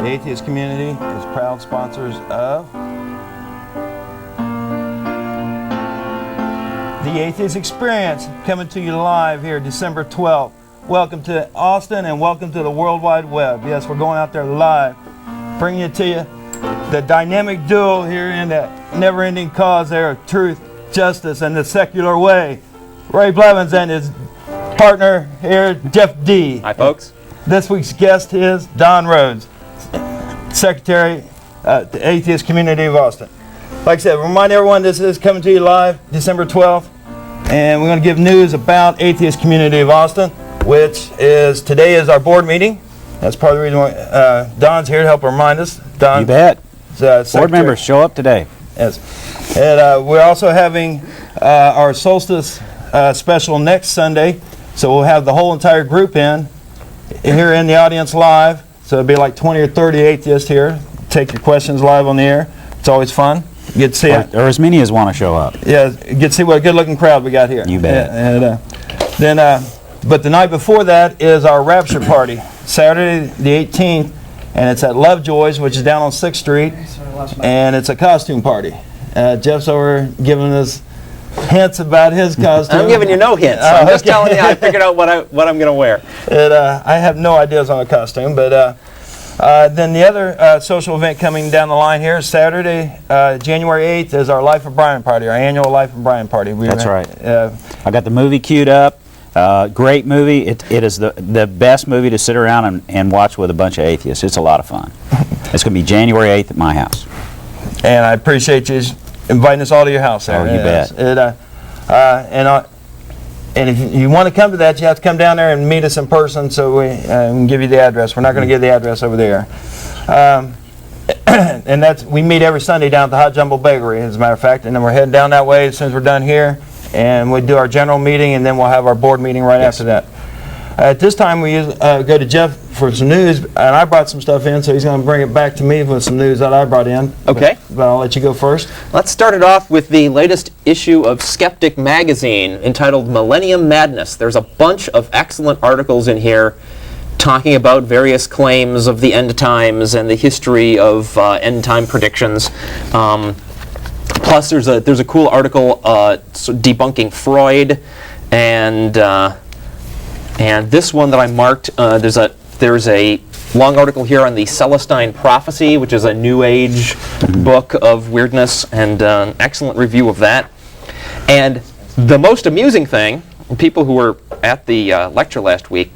The atheist community is proud sponsors of the Atheist Experience, coming to you live here December 12th. Welcome to Austin and welcome to the World Wide Web. Yes, we're going out there live, bringing it to you. The dynamic duo here in the never-ending cause there of truth, justice, and the secular way. Ray Blevins and his partner here, Jeff D. Hi, folks. This week's guest is Don Rhoades, Secretary of the Atheist Community of Austin. Like I said, remind everyone this is coming to you live December 12th, and we're going to give news about Atheist Community of Austin, which is, today is our board meeting. That's part of the reason why Don's here to help remind us. Don, you bet. Board members, show up today. Yes. And we're also having our solstice special next Sunday, so we'll have the whole entire group here in the audience live. So it'll be like 20 or 30 atheists here. Take your questions live on the air. It's always fun. You get to see it. Or as many as want to show up. Yeah, you get to see what a good-looking crowd we got here. You bet. But the night before that is our Rapture party, Saturday the 18th, and it's at Lovejoy's, which is down on 6th Street, and it's a costume party. Jeff's over giving us hints about his costume. I'm giving you no hints. I'm just telling you I figured out what I'm going to wear. I have no ideas on a costume, but then the other social event coming down the line here is Saturday, January 8th, is our Life of Brian party, our annual Life of Brian party. That's right. I got the movie queued up. Great movie. It is the best movie to sit around and watch with a bunch of atheists. It's a lot of fun. It's going to be January 8th at my house. And I appreciate you inviting us all to your house there. Oh, you bet. And if you want to come to that, you have to come down there and meet us in person, so we can give you the address. We're not going to give the address over there. And we meet every Sunday down at the Hot Jumbo Bakery, as a matter of fact, and then we're heading down that way as soon as we're done here, and we do our general meeting, and then we'll have our board meeting right after that. At this time, we go to Jeff for some news, and I brought some stuff in, so he's going to bring it back to me with some news that I brought in. Okay. But I'll let you go first. Let's start it off with the latest issue of Skeptic magazine entitled Millennium Madness. There's a bunch of excellent articles in here talking about various claims of the end times and the history of end time predictions. Plus, there's a cool article debunking Freud, and this one that I marked, there's a long article here on the Celestine Prophecy, which is a New Age book of weirdness, and an excellent review of that. And the most amusing thing, people who were at the lecture last week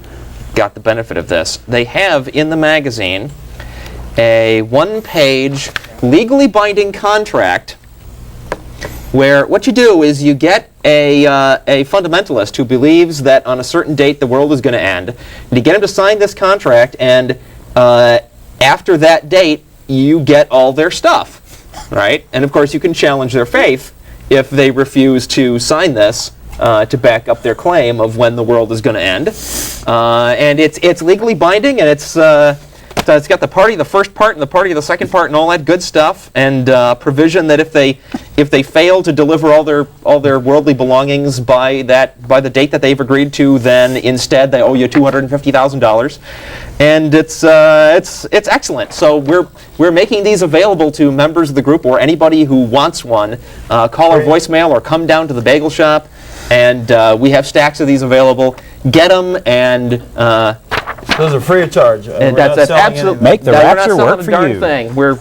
got the benefit of this. They have in the magazine a one-page legally binding contract where what you do is you get a fundamentalist who believes that on a certain date the world is going to end, and you get him to sign this contract, and after that date you get all their stuff, right? And of course you can challenge their faith if they refuse to sign this to back up their claim of when the world is going to end. And it's legally binding, and it's got the party of the first part and the party of the second part and all that good stuff, and provision that if they fail to deliver all their worldly belongings by the date that they've agreed to, then instead they owe you $250,000. And it's excellent. So we're making these available to members of the group or anybody who wants one. Call our voicemail or come down to the bagel shop, and we have stacks of these available. Get them, and those are free of charge. And that's absolutely make the Rapture work for you. Thing. We're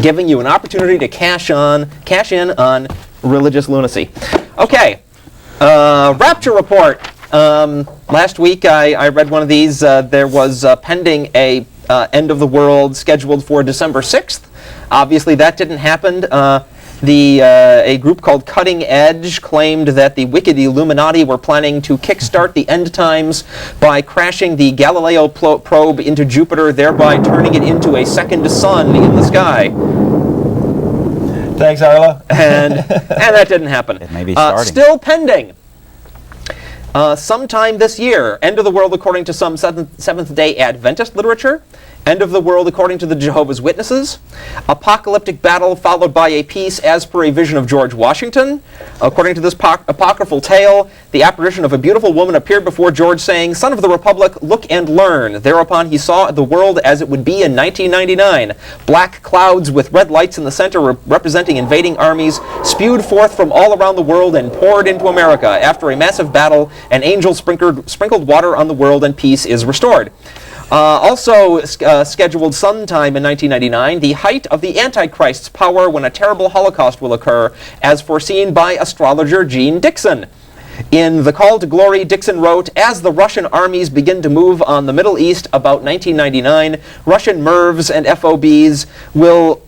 giving you an opportunity to cash in on religious lunacy. Okay, Rapture report. Last week I read one of these. There was pending a end of the world scheduled for December 6th. Obviously that didn't happen. A group called Cutting Edge claimed that the wicked Illuminati were planning to kickstart the end times by crashing the Galileo probe into Jupiter, thereby turning it into a second sun in the sky. Thanks, Arlo. And that didn't happen. It may be starting. Still pending. Sometime this year, end of the world according to some Seventh-day Adventist literature, end of the world according to the Jehovah's Witnesses, apocalyptic battle followed by a peace as per a vision of George Washington. According to this apocryphal tale, the apparition of a beautiful woman appeared before George saying, "Son of the Republic, look and learn." Thereupon he saw the world as it would be in 1999. Black clouds with red lights in the center representing invading armies spewed forth from all around the world and poured into America. After a massive battle, an angel sprinkled water on the world and peace is restored. Also scheduled sometime in 1999, the height of the Antichrist's power when a terrible Holocaust will occur, as foreseen by astrologer Gene Dixon. In The Call to Glory, Dixon wrote, "As the Russian armies begin to move on the Middle East about 1999, Russian MIRVs and FOBs will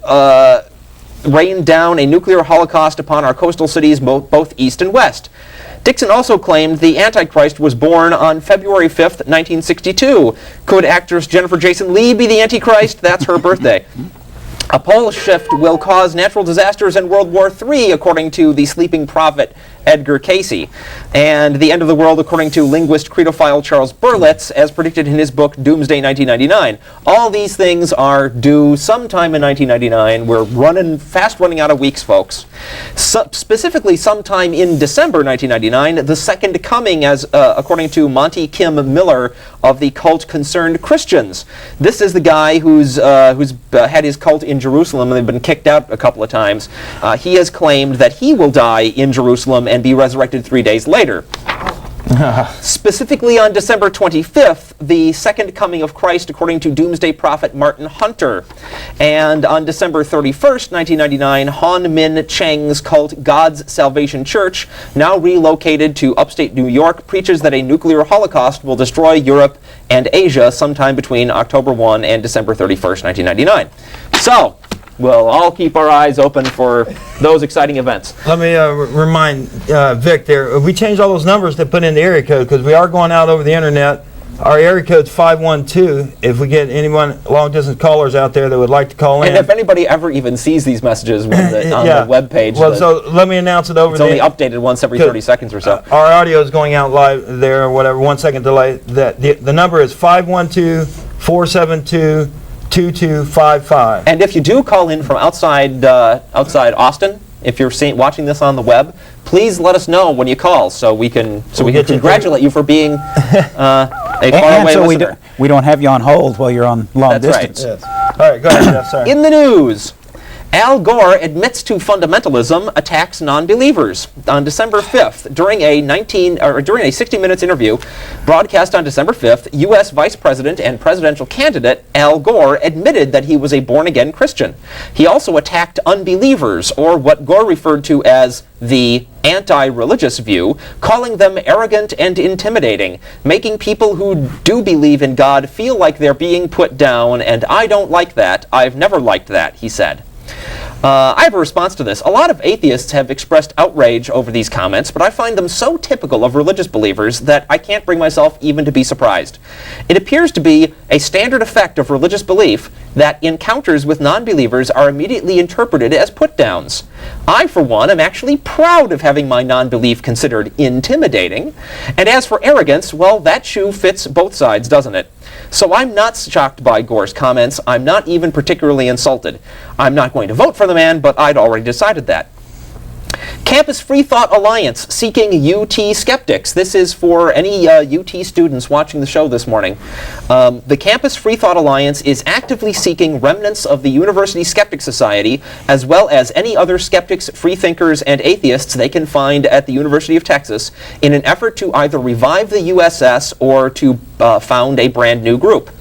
rain down a nuclear holocaust upon our coastal cities, both east and west." Dixon also claimed the Antichrist was born on February 5th, 1962. Could actress Jennifer Jason Leigh be the Antichrist? That's her birthday. A pole shift will cause natural disasters in World War III, according to the sleeping prophet Edgar Casey. And the end of the world, according to linguist credophile Charles Berlitz, as predicted in his book Doomsday 1999. All these things are due sometime in 1999. We're fast running out of weeks, folks. Specifically, sometime in December 1999, the second coming, as according to Monty Kim Miller of the cult Concerned Christians. This is the guy who's had his cult in Jerusalem and they've been kicked out a couple of times. He has claimed that he will die in Jerusalem and be resurrected 3 days later. Specifically on December 25th, the second coming of Christ according to doomsday prophet Martin Hunter. And on December 31st, 1999, Han Min Cheng's cult God's Salvation Church, now relocated to upstate New York, preaches that a nuclear holocaust will destroy Europe and Asia sometime between October 1 and December 31st, 1999. So, we'll all keep our eyes open for those exciting events. Let me remind Vic there, we changed all those numbers to put in the area code because we are going out over the internet. Our area code's 512 if we get anyone long-distance callers out there that would like to call in. And if anybody ever even sees these messages on the web page. Well, so let me announce it over there. It's only updated once every 30 seconds or so. Our audio is going out live there or whatever, 1 second delay. The number is 512-472-2255. And if you do call in from outside Austin, if you're watching this on the web, please let us know when you call so we can congratulate you for being a faraway listener. We don't have you on hold while you're on long distance. Right. Yes. All right, go ahead, Jeff. Sorry. In the news, Al Gore admits to fundamentalism, attacks non-believers. On December 5th, during a 60 Minutes interview broadcast on December 5th, U.S. Vice President and presidential candidate Al Gore admitted that he was a born-again Christian. He also attacked unbelievers, or what Gore referred to as the anti-religious view, calling them arrogant and intimidating, making people who do believe in God feel like they're being put down, and I don't like that. I've never liked that, he said. I have a response to this. A lot of atheists have expressed outrage over these comments, but I find them so typical of religious believers that I can't bring myself even to be surprised. It appears to be a standard effect of religious belief that encounters with non-believers are immediately interpreted as put-downs. I, for one, am actually proud of having my non-belief considered intimidating. And as for arrogance, well, that shoe fits both sides, doesn't it? So I'm not shocked by Gore's comments. I'm not even particularly insulted. I'm not going to vote for the man, but I'd already decided that. Campus Freethought Alliance seeking UT skeptics. This is for any UT students watching the show this morning. The Campus Freethought Alliance is actively seeking remnants of the University Skeptic Society, as well as any other skeptics, freethinkers, and atheists they can find at the University of Texas in an effort to either revive the USS or to found a brand new group.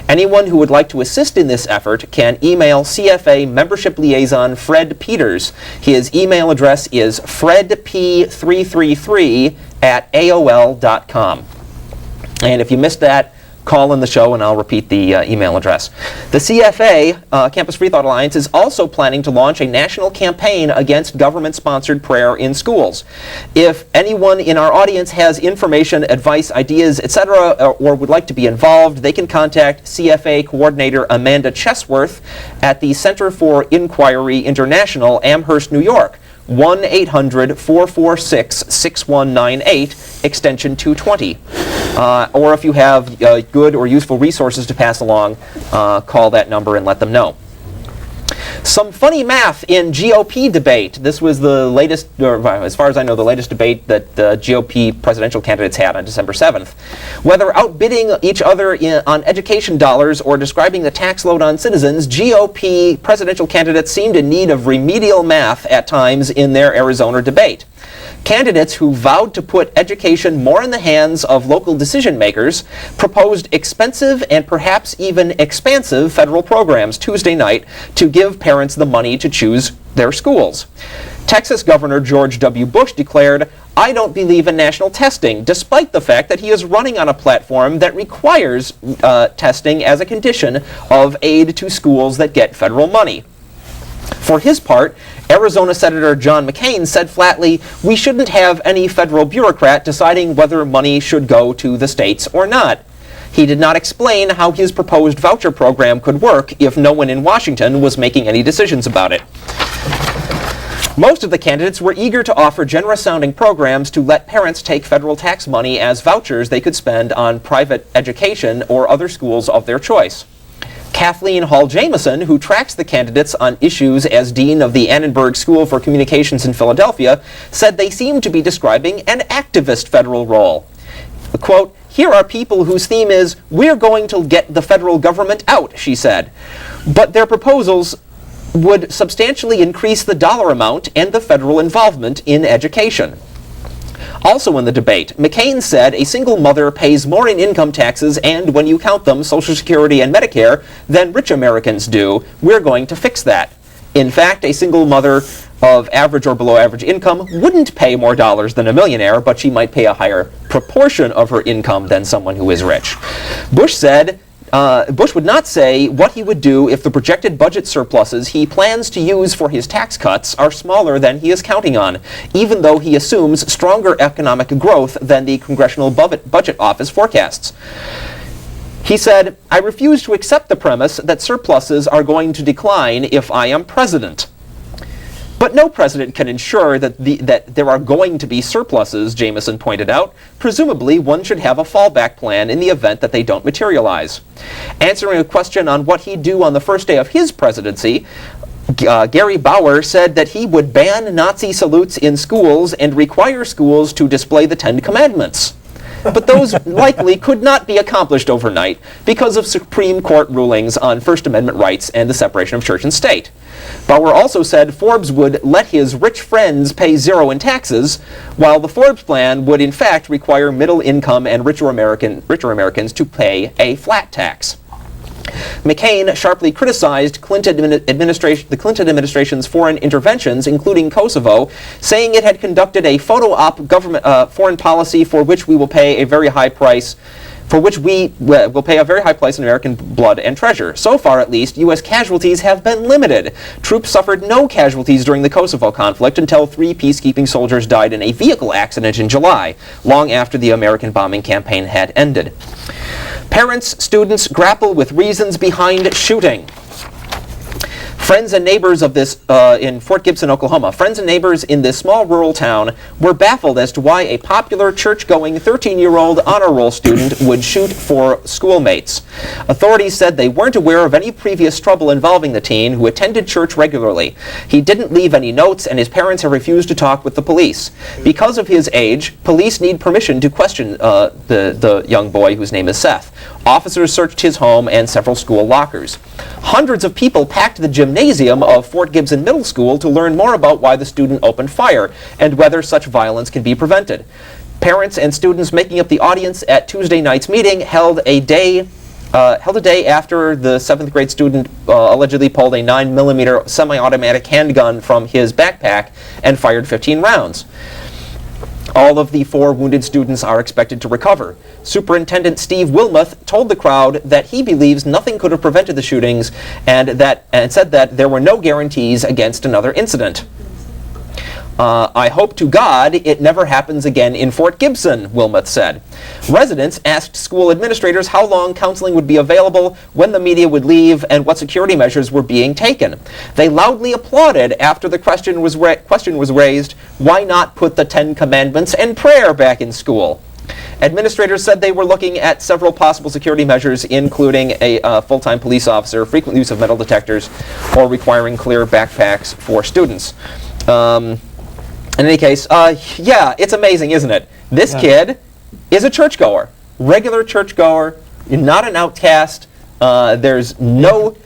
Anyone who would like to assist in this effort can email CFA Membership Liaison Fred Peters. His email address is fredp333@aol.com. And if you missed that, call in the show and I'll repeat the email address. The CFA, Campus Freethought Alliance, is also planning to launch a national campaign against government-sponsored prayer in schools. If anyone in our audience has information, advice, ideas, etc., or would like to be involved, they can contact CFA Coordinator Amanda Chesworth at the Center for Inquiry International, Amherst, New York, 1-800-446-6198, extension 220. Or if you have good or useful resources to pass along, call that number and let them know. Some funny math in GOP debate. This was the latest, or as far as I know, the latest debate that the GOP presidential candidates had on December 7th. Whether outbidding each other on education dollars or describing the tax load on citizens, GOP presidential candidates seemed in need of remedial math at times in their Arizona debate. Candidates who vowed to put education more in the hands of local decision makers proposed expensive and perhaps even expansive federal programs Tuesday night to give parents the money to choose their schools. Texas Governor George W. Bush declared, "I don't believe in national testing," despite the fact that he is running on a platform that requires testing as a condition of aid to schools that get federal money. For his part, Arizona Senator John McCain said flatly, "We shouldn't have any federal bureaucrat deciding whether money should go to the states or not." He did not explain how his proposed voucher program could work if no one in Washington was making any decisions about it. Most of the candidates were eager to offer generous-sounding programs to let parents take federal tax money as vouchers they could spend on private education or other schools of their choice. Kathleen Hall Jamieson, who tracks the candidates on issues as dean of the Annenberg School for Communications in Philadelphia, said they seemed to be describing an activist federal role. Quote, "Here are people whose theme is, 'We're going to get the federal government out,'" she said. But their proposals would substantially increase the dollar amount and the federal involvement in education. Also in the debate, McCain said a single mother pays more in income taxes and, when you count them, Social Security and Medicare, than rich Americans do. We're going to fix that. In fact, a single mother of average or below average income wouldn't pay more dollars than a millionaire, but she might pay a higher proportion of her income than someone who is rich. Bush said, Bush would not say what he would do if the projected budget surpluses he plans to use for his tax cuts are smaller than he is counting on, even though he assumes stronger economic growth than the Congressional Budget Office forecasts. He said, "I refuse to accept the premise that surpluses are going to decline if I am president." But no president can ensure that there are going to be surpluses, Jamieson pointed out. Presumably, one should have a fallback plan in the event that they don't materialize. Answering a question on what he'd do on the first day of his presidency, Gary Bauer said that he would ban Nazi salutes in schools and require schools to display the Ten Commandments. But those likely could not be accomplished overnight because of Supreme Court rulings on First Amendment rights and the separation of church and state. Bauer also said Forbes would let his rich friends pay zero in taxes, while the Forbes plan would in fact require middle income and richer Americans to pay a flat tax. McCain sharply criticized the Clinton administration's foreign interventions, including Kosovo, saying it had conducted a photo-op government foreign policy for which we will pay a very high price. For which we will pay a very high price in American blood and treasure. So far, at least, U.S. casualties have been limited. Troops suffered no casualties during the Kosovo conflict until 3 peacekeeping soldiers died in a vehicle accident in July, long after the American bombing campaign had ended. Parents, students grapple with reasons behind shooting. Friends and neighbors of this, in Fort Gibson, Oklahoma, friends and neighbors in this small rural town were baffled as to why a popular church-going 13-year-old honor roll student would shoot for schoolmates. Authorities said they weren't aware of any previous trouble involving the teen, who attended church regularly. He didn't leave any notes, and his parents have refused to talk with the police. Because of his age, police need permission to question the young boy, whose name is Seth. Officers searched his home and several school lockers. Hundreds of people packed the gymnasium of Fort Gibson Middle School to learn more about why the student opened fire and whether such violence can be prevented. Parents and students making up the audience at Tuesday night's meeting held a day after the 7th grade student allegedly pulled a 9mm semi-automatic handgun from his backpack and fired 15 rounds. All of the 4 wounded students are expected to recover. Superintendent Steve Wilmoth told the crowd that he believes nothing could have prevented the shootings and said that there were no guarantees against another incident. I hope to God it never happens again in Fort Gibson, Wilmoth said. Residents asked school administrators how long counseling would be available, when the media would leave, and what security measures were being taken. They loudly applauded after the question was raised, why not put the 10 Commandments and prayer back in school? Administrators said they were looking at several possible security measures, including a full-time police officer, frequent use of metal detectors, or requiring clear backpacks for students. In any case, yeah, it's amazing, isn't it? This kid is a churchgoer, regular churchgoer, not an outcast. There's no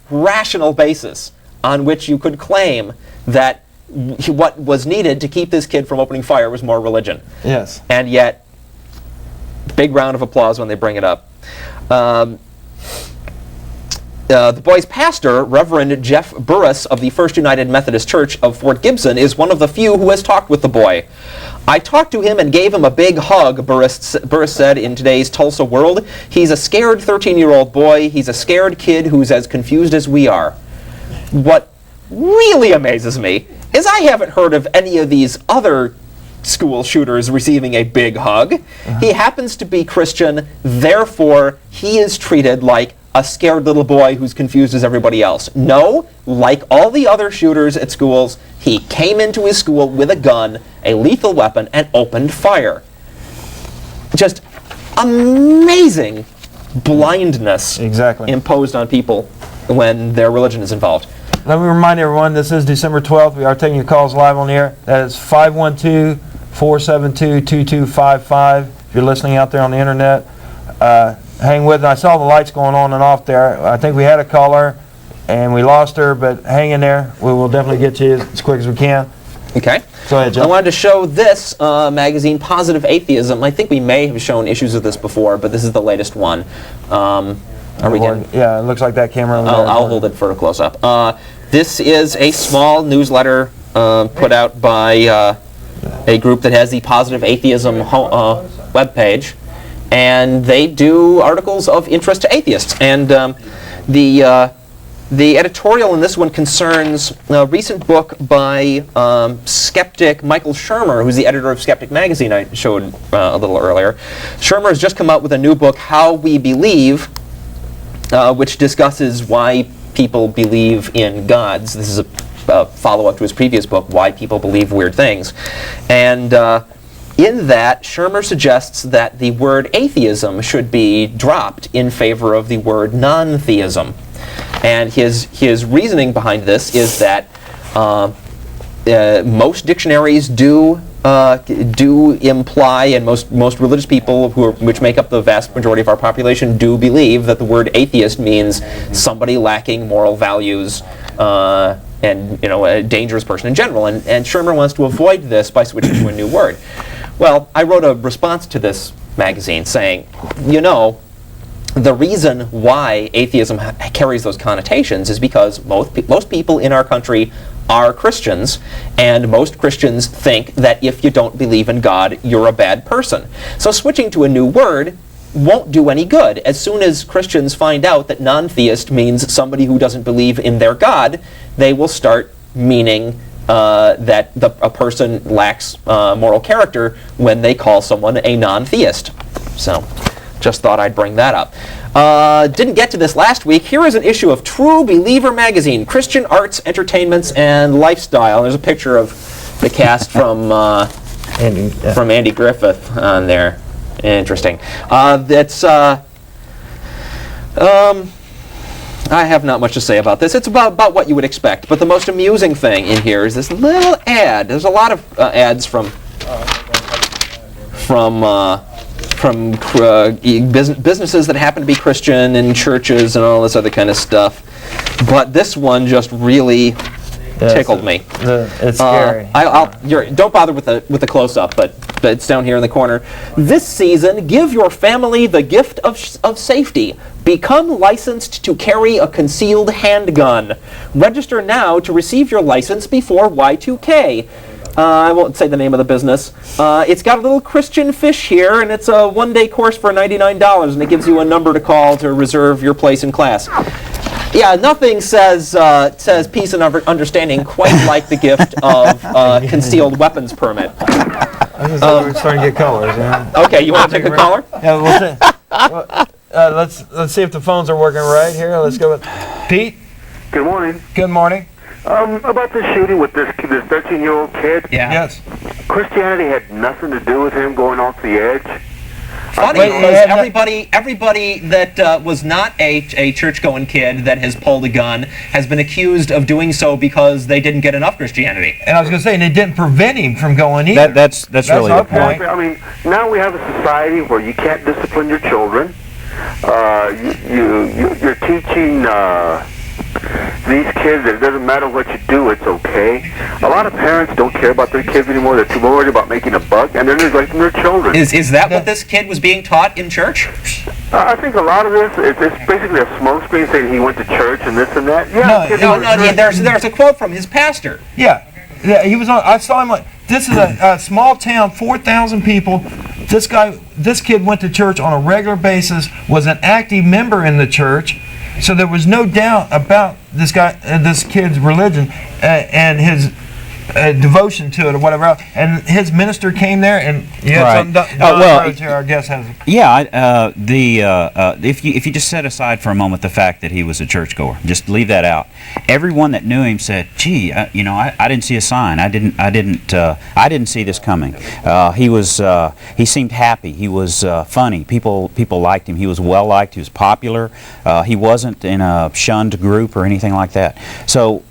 rational basis on which you could claim that what was needed to keep this kid from opening fire was more religion. Yes. And yet, big round of applause when they bring it up. The boy's pastor, Reverend Jeff Burris of the First United Methodist Church of Fort Gibson, is one of the few who has talked with the boy. I talked to him and gave him a big hug, Burris said in today's Tulsa World. He's a scared 13-year-old boy. He's a scared kid who's as confused as we are. What really amazes me is I haven't heard of any of these other school shooters receiving a big hug. He happens to be Christian, therefore he is treated like a scared little boy who's confused as everybody else. No, like all the other shooters at schools, he came into his school with a gun, a lethal weapon, and opened fire. Just amazing blindness imposed on people when their religion is involved. Let me remind everyone, this is December 12th. We are taking your calls live on the air. That is 512-472-2255. If you're listening out there on the internet, hang with me. I saw the lights going on and off there. I think we had a caller, and we lost her, but hang in there. We will definitely get you as quick as we can. Okay. Go ahead, Joe. I wanted to show this magazine, Positive Atheism. I think we may have shown issues of this before, but this is the latest one. Are we getting? Yeah, it looks like that camera. I'll hold it for a close-up. This is a small newsletter put out by a group that has the Positive Atheism webpage, and they do articles of interest to atheists. And the editorial in this one concerns a recent book by Skeptic Michael Shermer, who's the editor of Skeptic magazine I showed a little earlier. Shermer has just come out with a new book, How We Believe, which discusses why people believe in gods. This is a follow-up to his previous book, Why People Believe Weird Things. And in that, Shermer suggests that the word atheism should be dropped in favor of the word non-theism. And his reasoning behind this is that most dictionaries do imply, and most religious people which make up the vast majority of our population do believe that the word atheist means somebody lacking moral values and a dangerous person in general. And Shermer wants to avoid this by switching to a new word. Well, I wrote a response to this magazine saying, the reason why atheism carries those connotations is because most people in our country are Christians, and most Christians think that if you don't believe in God, you're a bad person. So switching to a new word won't do any good. As soon as Christians find out that non-theist means somebody who doesn't believe in their God, they will start meaning that a person lacks moral character when they call someone a non-theist. So, just thought I'd bring that up. Didn't get to this last week. Here is an issue of True Believer magazine, Christian Arts, Entertainments, and Lifestyle. There's a picture of the cast from Andy Griffith on there. Interesting. I have not much to say about this. It's about what you would expect. But the most amusing thing in here is this little ad. There's a lot of ads from businesses that happen to be Christian and churches and all this other kind of stuff. But this one just really tickled me. It's scary. Don't bother with the close-up, but it's down here in the corner. This season, give your family the gift of safety. Become licensed to carry a concealed handgun. Register now to receive your license before Y2K. I won't say the name of the business. It's got a little Christian fish here, and it's a one-day course for $99, and it gives you a number to call to reserve your place in class. Yeah, nothing says peace and understanding quite like the gift of concealed weapons permit. We're starting to get colors. Yeah. Okay, you want to take a caller? Yeah, we'll see. Let's see if the phones are working right here. Let's go with Pete. Good morning. Good morning. About the shooting with this 13-year-old kid. Yeah. Yes. Christianity had nothing to do with him going off the edge. Funny, Wait, because everybody that was not a church-going kid that has pulled a gun has been accused of doing so because they didn't get enough Christianity. And I was going to say, and it didn't prevent him from going either. That's really our the point. I mean, now we have a society where you can't discipline your children. You're teaching these kids that it doesn't matter what you do, it's okay. A lot of parents don't care about their kids anymore. They're too worried about making a buck, and they're neglecting their children. Is that what this kid was being taught in church? I think a lot of this, it's basically a smokescreen saying he went to church and this and that. Yeah, No, there's a quote from his pastor. Yeah, he was on. I saw him. This is a small town, 4,000 people. This kid went to church on a regular basis. Was an active member in the church, so there was no doubt about this kid's religion and his devotion to it or whatever else. And his minister came there, and Don Rhoades here, our guest has. Yeah, if you just set aside for a moment the fact that he was a churchgoer, just leave that out. Everyone that knew him said, "Gee, I didn't see a sign. I didn't see this coming." He seemed happy. He was funny. People liked him. He was well liked. He was popular. He wasn't in a shunned group or anything like that. So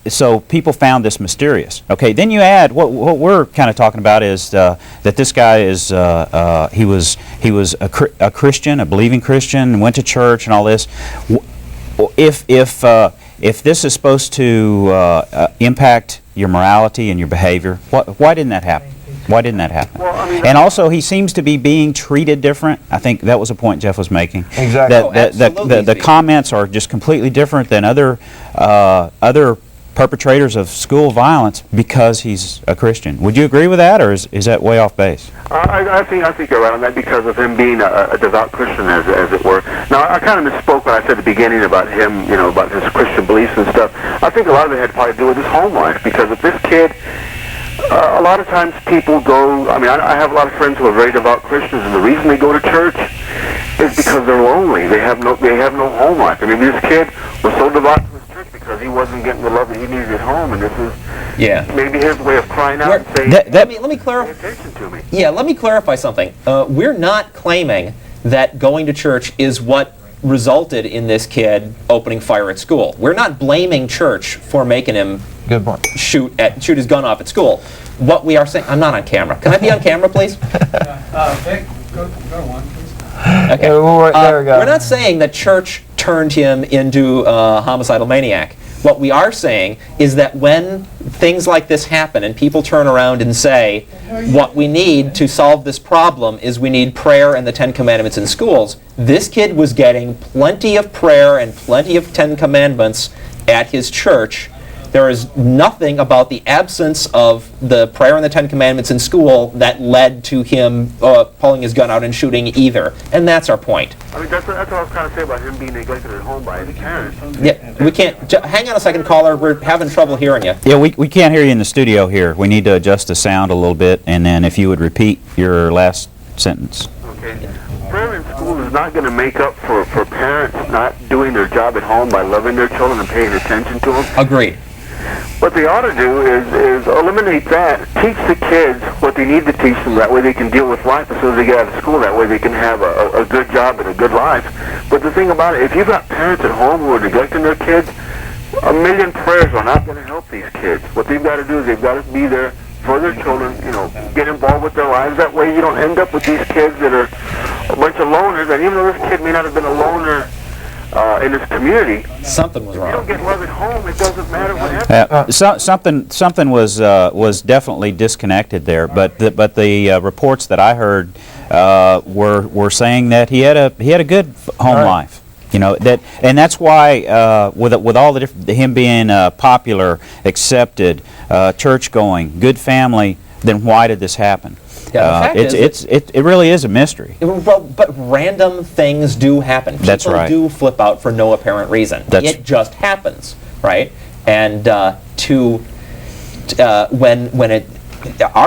people found this mysterious. Okay, then you add what we're kind of talking about is that this guy is he was a Christian, a believing Christian, went to church and all this. If this is supposed to impact your morality and your behavior, why didn't that happen? Why didn't that happen? Well, I mean, and also, he seems to be being treated different. I think that was a point Jeff was making. Exactly. The comments are just completely different than other perpetrators of school violence because he's a Christian. Would you agree with that, or is that way off base? I think you're right on that because of him being a devout Christian, as it were. Now, I kind of misspoke when I said at the beginning about him, about his Christian beliefs and stuff. I think a lot of it had probably to do with his home life, because if this kid, a lot of times people go, I have a lot of friends who are very devout Christians, and the reason they go to church is because they're lonely. They have no home life. This kid was so devout to his church because he wasn't getting the love that he needed at home, and this is maybe his way of crying out and saying, let me clarify. Pay attention to me. Yeah, let me clarify something. We're not claiming that going to church is what resulted in this kid opening fire at school. We're not blaming church for making him shoot his gun off at school. What we are saying, I'm not on camera. Can I be on camera, please? Vic, go one, please. Okay. There we go. We're not saying that church turned him into a homicidal maniac. What we are saying is that when things like this happen and people turn around and say, what we need to solve this problem is we need prayer and the Ten Commandments in schools, this kid was getting plenty of prayer and plenty of Ten Commandments at his church. There is nothing about the absence of the prayer and the Ten Commandments in school that led to him pulling his gun out and shooting either. And that's our point. That's what I was trying to say about him being neglected at home by his parents. Yeah, we can't. Hang on a second, caller. We're having trouble hearing you. Yeah, we can't hear you in the studio here. We need to adjust the sound a little bit, and then if you would repeat your last sentence. Okay. Prayer in school is not going to make up for parents not doing their job at home by loving their children and paying attention to them. Agreed. What they ought to do is eliminate that. Teach the kids what they need to teach them. That way they can deal with life as soon as they get out of school. That way they can have a good job and a good life. But the thing about it, if you've got parents at home who are neglecting their kids, a million prayers are not going to help these kids. What they've got to do is they've got to be there for their children, get involved with their lives. That way you don't end up with these kids that are a bunch of loners. And even though this kid may not have been a loner in his community, something was wrong. If you don't get love at home, it doesn't matter what happens. Something was definitely disconnected there, but the reports that I heard were saying that he had a good home life. And that's why with all the him being popular, accepted, church going, good family, then why did this happen? Yeah, the fact it really is a mystery. Well, but random things do happen. That's right. People do flip out for no apparent reason. It just happens, right? And our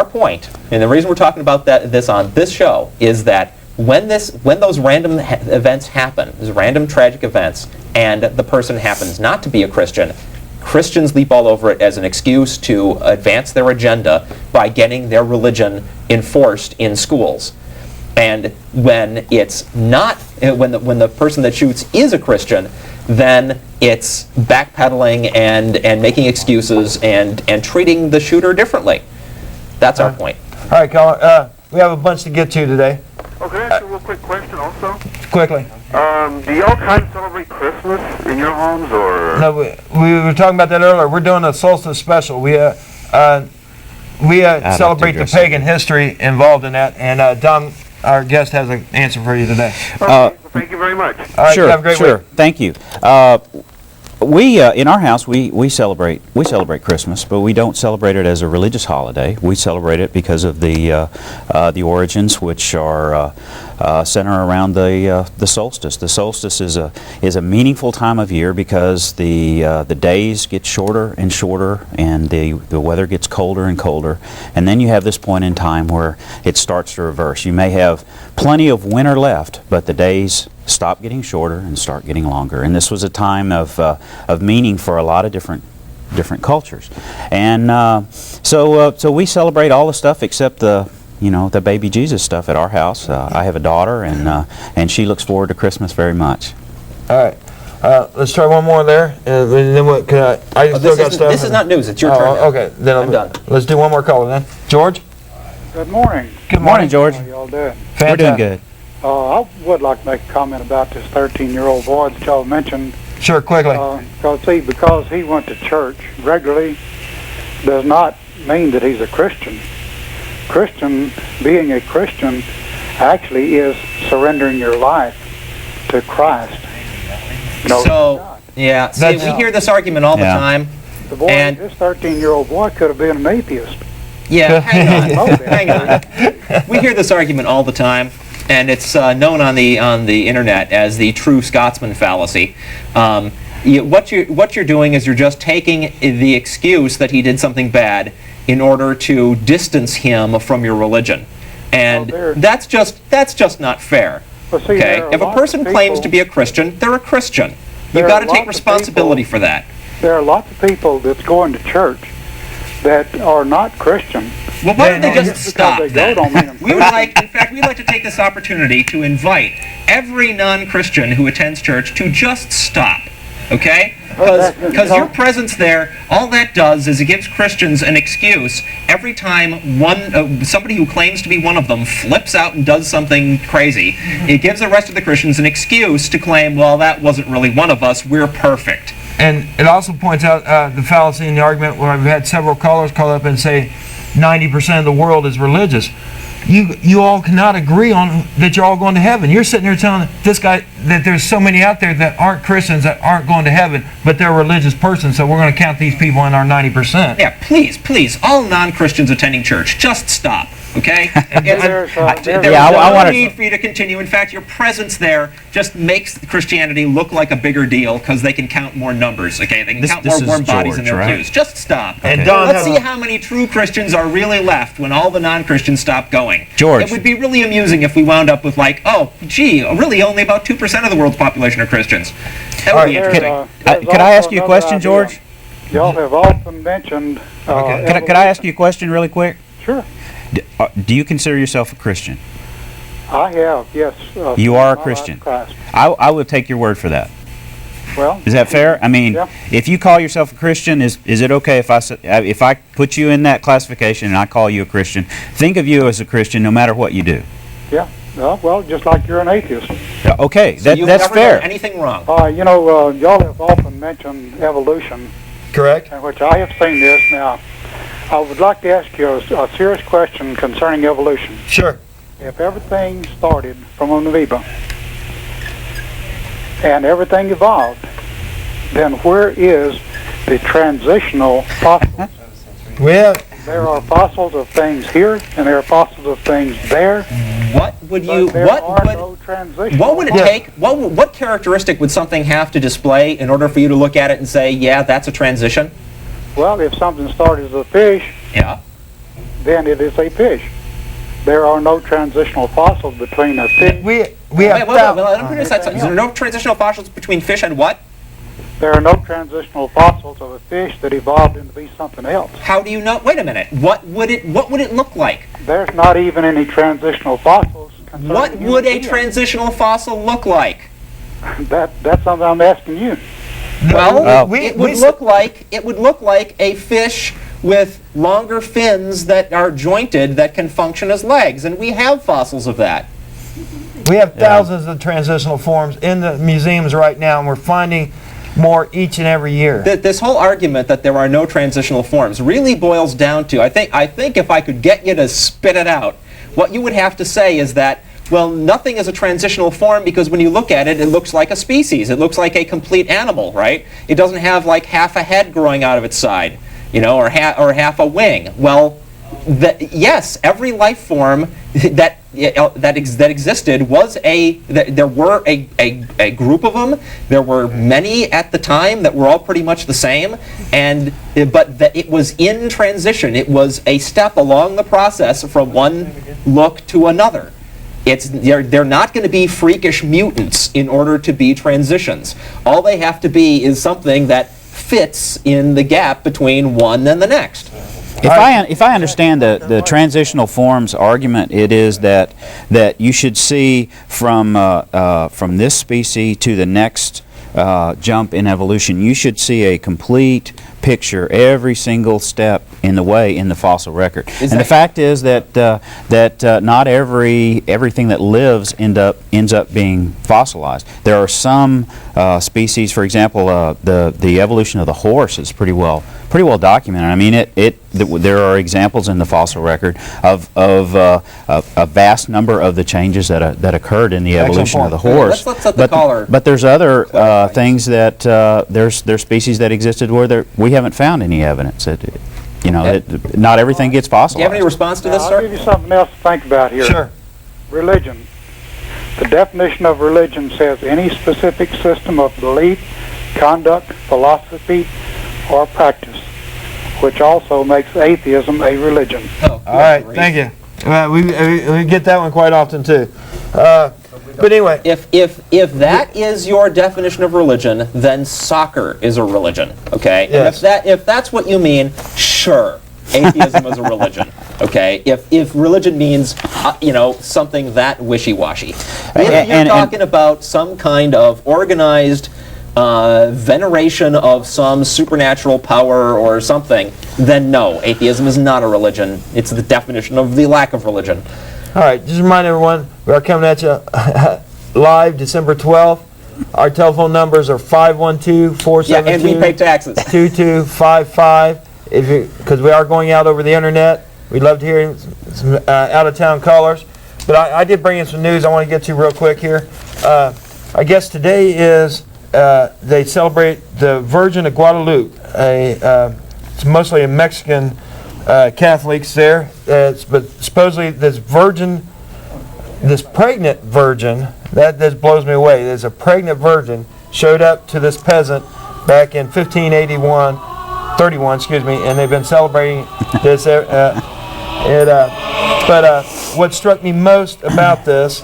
point, and the reason we're talking about this on this show, is that when those random events happen, those random tragic events, and the person happens not to be a Christian, Christians leap all over it as an excuse to advance their agenda by getting their religion enforced in schools. And when it's not, when the person that shoots is a Christian, then it's backpedaling and making excuses and treating the shooter differently. That's our point. All right, Colin. We have a bunch to get to today. Okay, can I ask you a real quick question also? Quickly. Do y'all kind of celebrate Christmas in your homes, or? No, we were talking about that earlier. We're doing a solstice special. We celebrate the pagan history involved in that, and Don, our guest, has an answer for you today. Okay, thank you very much. All right, Sure, have a great sure. week. Thank you. We in our house we celebrate Christmas, but we don't celebrate it as a religious holiday. We celebrate it because of the origins, which are center around the solstice. The solstice is a meaningful time of year because the days get shorter and shorter, and the weather gets colder and colder, and then you have this point in time where it starts to reverse. You may have plenty of winter left, but the days stop getting shorter and start getting longer. And this was a time of meaning for a lot of different cultures. And so we celebrate all the stuff except the baby Jesus stuff at our house. I have a daughter, and she looks forward to Christmas very much. All right. Let's try one more there, and then what? This is not news. It's your turn now. Okay, then I'm done. Let's do one more caller then. George. Good morning. Good Morning, George. How y'all doing? We're doing good. I would like to make a comment about this 13-year-old boy that y'all mentioned. Sure, quickly. Because he went to church regularly does not mean that he's a Christian. Being a Christian actually is surrendering your life to Christ. We hear this argument all the time. The boy, this 13-year-old boy could have been an atheist. Yeah, hang on. We hear this argument all the time, and it's known on the internet as the true Scotsman fallacy. What you're doing is you're just taking the excuse that he did something bad in order to distance him from your religion, and that's just not fair. Well, see, okay, if a person claims to be a Christian, they're a Christian. You've got to take responsibility for that. There are lots of people that's going to church that are not Christian. Well, why don't they just stop that? We'd like to take this opportunity to invite every non-Christian who attends church to just stop, okay? Because your presence there, all that does is it gives Christians an excuse every time somebody who claims to be one of them flips out and does something crazy. It gives the rest of the Christians an excuse to claim, well, that wasn't really one of us, we're perfect. And it also points out the fallacy in the argument where I've had several callers call up and say 90% of the world is religious. You all cannot agree on that you're all going to heaven. You're sitting there telling this guy that there's so many out there that aren't Christians that aren't going to heaven, but they're a religious person, so we're going to count these people in our 90%. Yeah, please, all non-Christians attending church, just stop. Okay? There's no need for you to continue. In fact, your presence there just makes Christianity look like a bigger deal because they can count more numbers. Okay, they can count more warm bodies in their pews. Just stop. And let's see how many true Christians are really left when all the non-Christians stop going. George, it would be really amusing if we wound up with really only about 2% of the world's population are Christians. That would be interesting. Could I ask you a question, George? Y'all have often mentioned. Could I ask you a question really quick? Sure. Do you consider yourself a Christian? I have, yes. You are a Christian. I would take your word for that. Well, is that fair? I mean, yeah. If you call yourself a Christian, is it okay if I put you in that classification and I call you a Christian? Think of you as a Christian no matter what you do. Yeah. Well, just like you're an atheist. Okay, so that's fair. Done anything wrong? Y'all have often mentioned evolution. Correct. In which I have seen this now. I would like to ask you a serious question concerning evolution. Sure. If everything started from an amoeba and everything evolved, then where is the transitional process? We have There are fossils of things here, and there are fossils of things there. What would But you? there What are would? no transitional What would it fossils. take? What characteristic would something have to display in order for you to look at it and say, yeah, that's a transition? Well, if something started as a fish, Yeah. then it is a fish. There are no transitional fossils between a fish. We have Wait, found- let me finish that sentence. Is there no transitional fossils between fish and what? There are no transitional fossils of a fish that evolved into be something else. How do you know? Wait a minute. What would it look like? There's not even any transitional fossils. concerning What human would a beings. transitional fossil look like? That's something I'm asking you. Well, we- it would we- look like a fish with longer fins that are jointed that can function as legs, and we have fossils of that. We have thousands of transitional forms in the museums right now, and we're finding more each and every year. This whole argument that there are no transitional forms really boils down to, I think if I could get you to spit it out, what you would have to say is that, well, nothing is a transitional form because when you look at it, it looks like a species. It looks like a complete animal, right? It doesn't have like half a head growing out of its side, you know, or half a wing. Well, yes, every life form that existed was there were a group of them. There were many at the time that were all pretty much the same, but it was in transition. It was a step along the process from one look to another. They're not going to be freakish mutants in order to be transitions. All they have to be is something that fits in the gap between one and the next. If I understand the transitional forms argument, it is that you should see from this species to the next jump in evolution, you should see a complete picture every single step in the way in the fossil record. And the fact is that not everything that lives ends up being fossilized. There are some species, for example, the evolution of the horse is pretty well documented. I mean, there are examples in the fossil record of a vast number of the changes that occurred in the evolution of the horse. Let's let the caller. But there's other things that there's species that existed where we haven't found any evidence that not everything gets fossilized. Do you have any response to this, I'll sir? give you something else to think about here. Sure. Religion. The definition of religion says any specific system of belief, conduct, philosophy, or practice, which also makes atheism a religion. Oh, All right, thank you. We get that one quite often too. But anyway, If that is your definition of religion, then soccer is a religion. Okay. Yes. And if that's what you mean, sure, atheism is a religion. Okay. If religion means something that wishy-washy, if you're talking about some kind of organized veneration of some supernatural power or something, then no, atheism is not a religion. It's the definition of the lack of religion. all right, just remind everyone, we are coming at you live December 12th. Our telephone numbers are 512-472. Yeah, and we pay taxes. 2255. Because we are going out over the internet. We'd love to hear some out-of-town callers. But I did bring in some news I want to get to real quick here. I guess today is they celebrate the Virgin of Guadalupe. It's mostly a Mexican Catholics there. But supposedly this pregnant virgin, that blows me away. There's a pregnant virgin showed up to this peasant back in 31, and they've been celebrating this. But what struck me most about this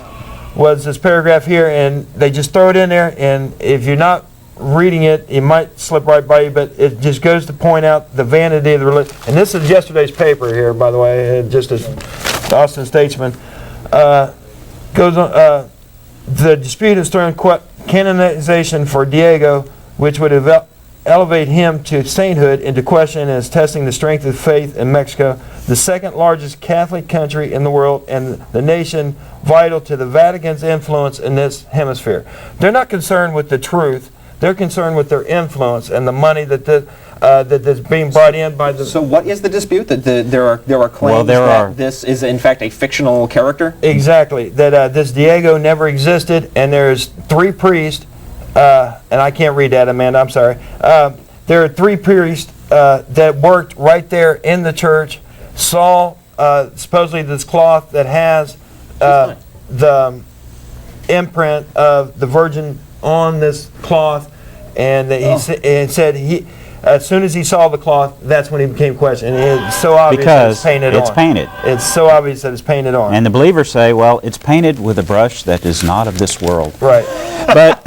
was this paragraph here, and they just throw it in there, and if you're not reading it, it might slip right by you, but it just goes to point out the vanity of the religion. And this is yesterday's paper here, by the way, just as the Austin Statesman. Goes on, the dispute is throwing canonization for Diego, which would elevate him to sainthood, into question, and is testing the strength of faith in Mexico, the second largest Catholic country in the world, and the nation vital to the Vatican's influence in this hemisphere. They're not concerned with the truth. They're concerned with their influence and the money that's being brought in by the... So what is the dispute? That there are claims that this is in fact a fictional character? Exactly. That this Diego never existed, and there's 3 priests, and I can't read that, Amanda, I'm sorry. There are 3 priests that worked right there in the church saw supposedly this cloth that has the imprint of the Virgin on this cloth, and that and said he, as soon as he saw the cloth, that's when he became questioned. And it's so obvious that it's painted on. Because it's painted. It's so obvious that it's painted on. And the believers say, well, it's painted with a brush that is not of this world. Right. But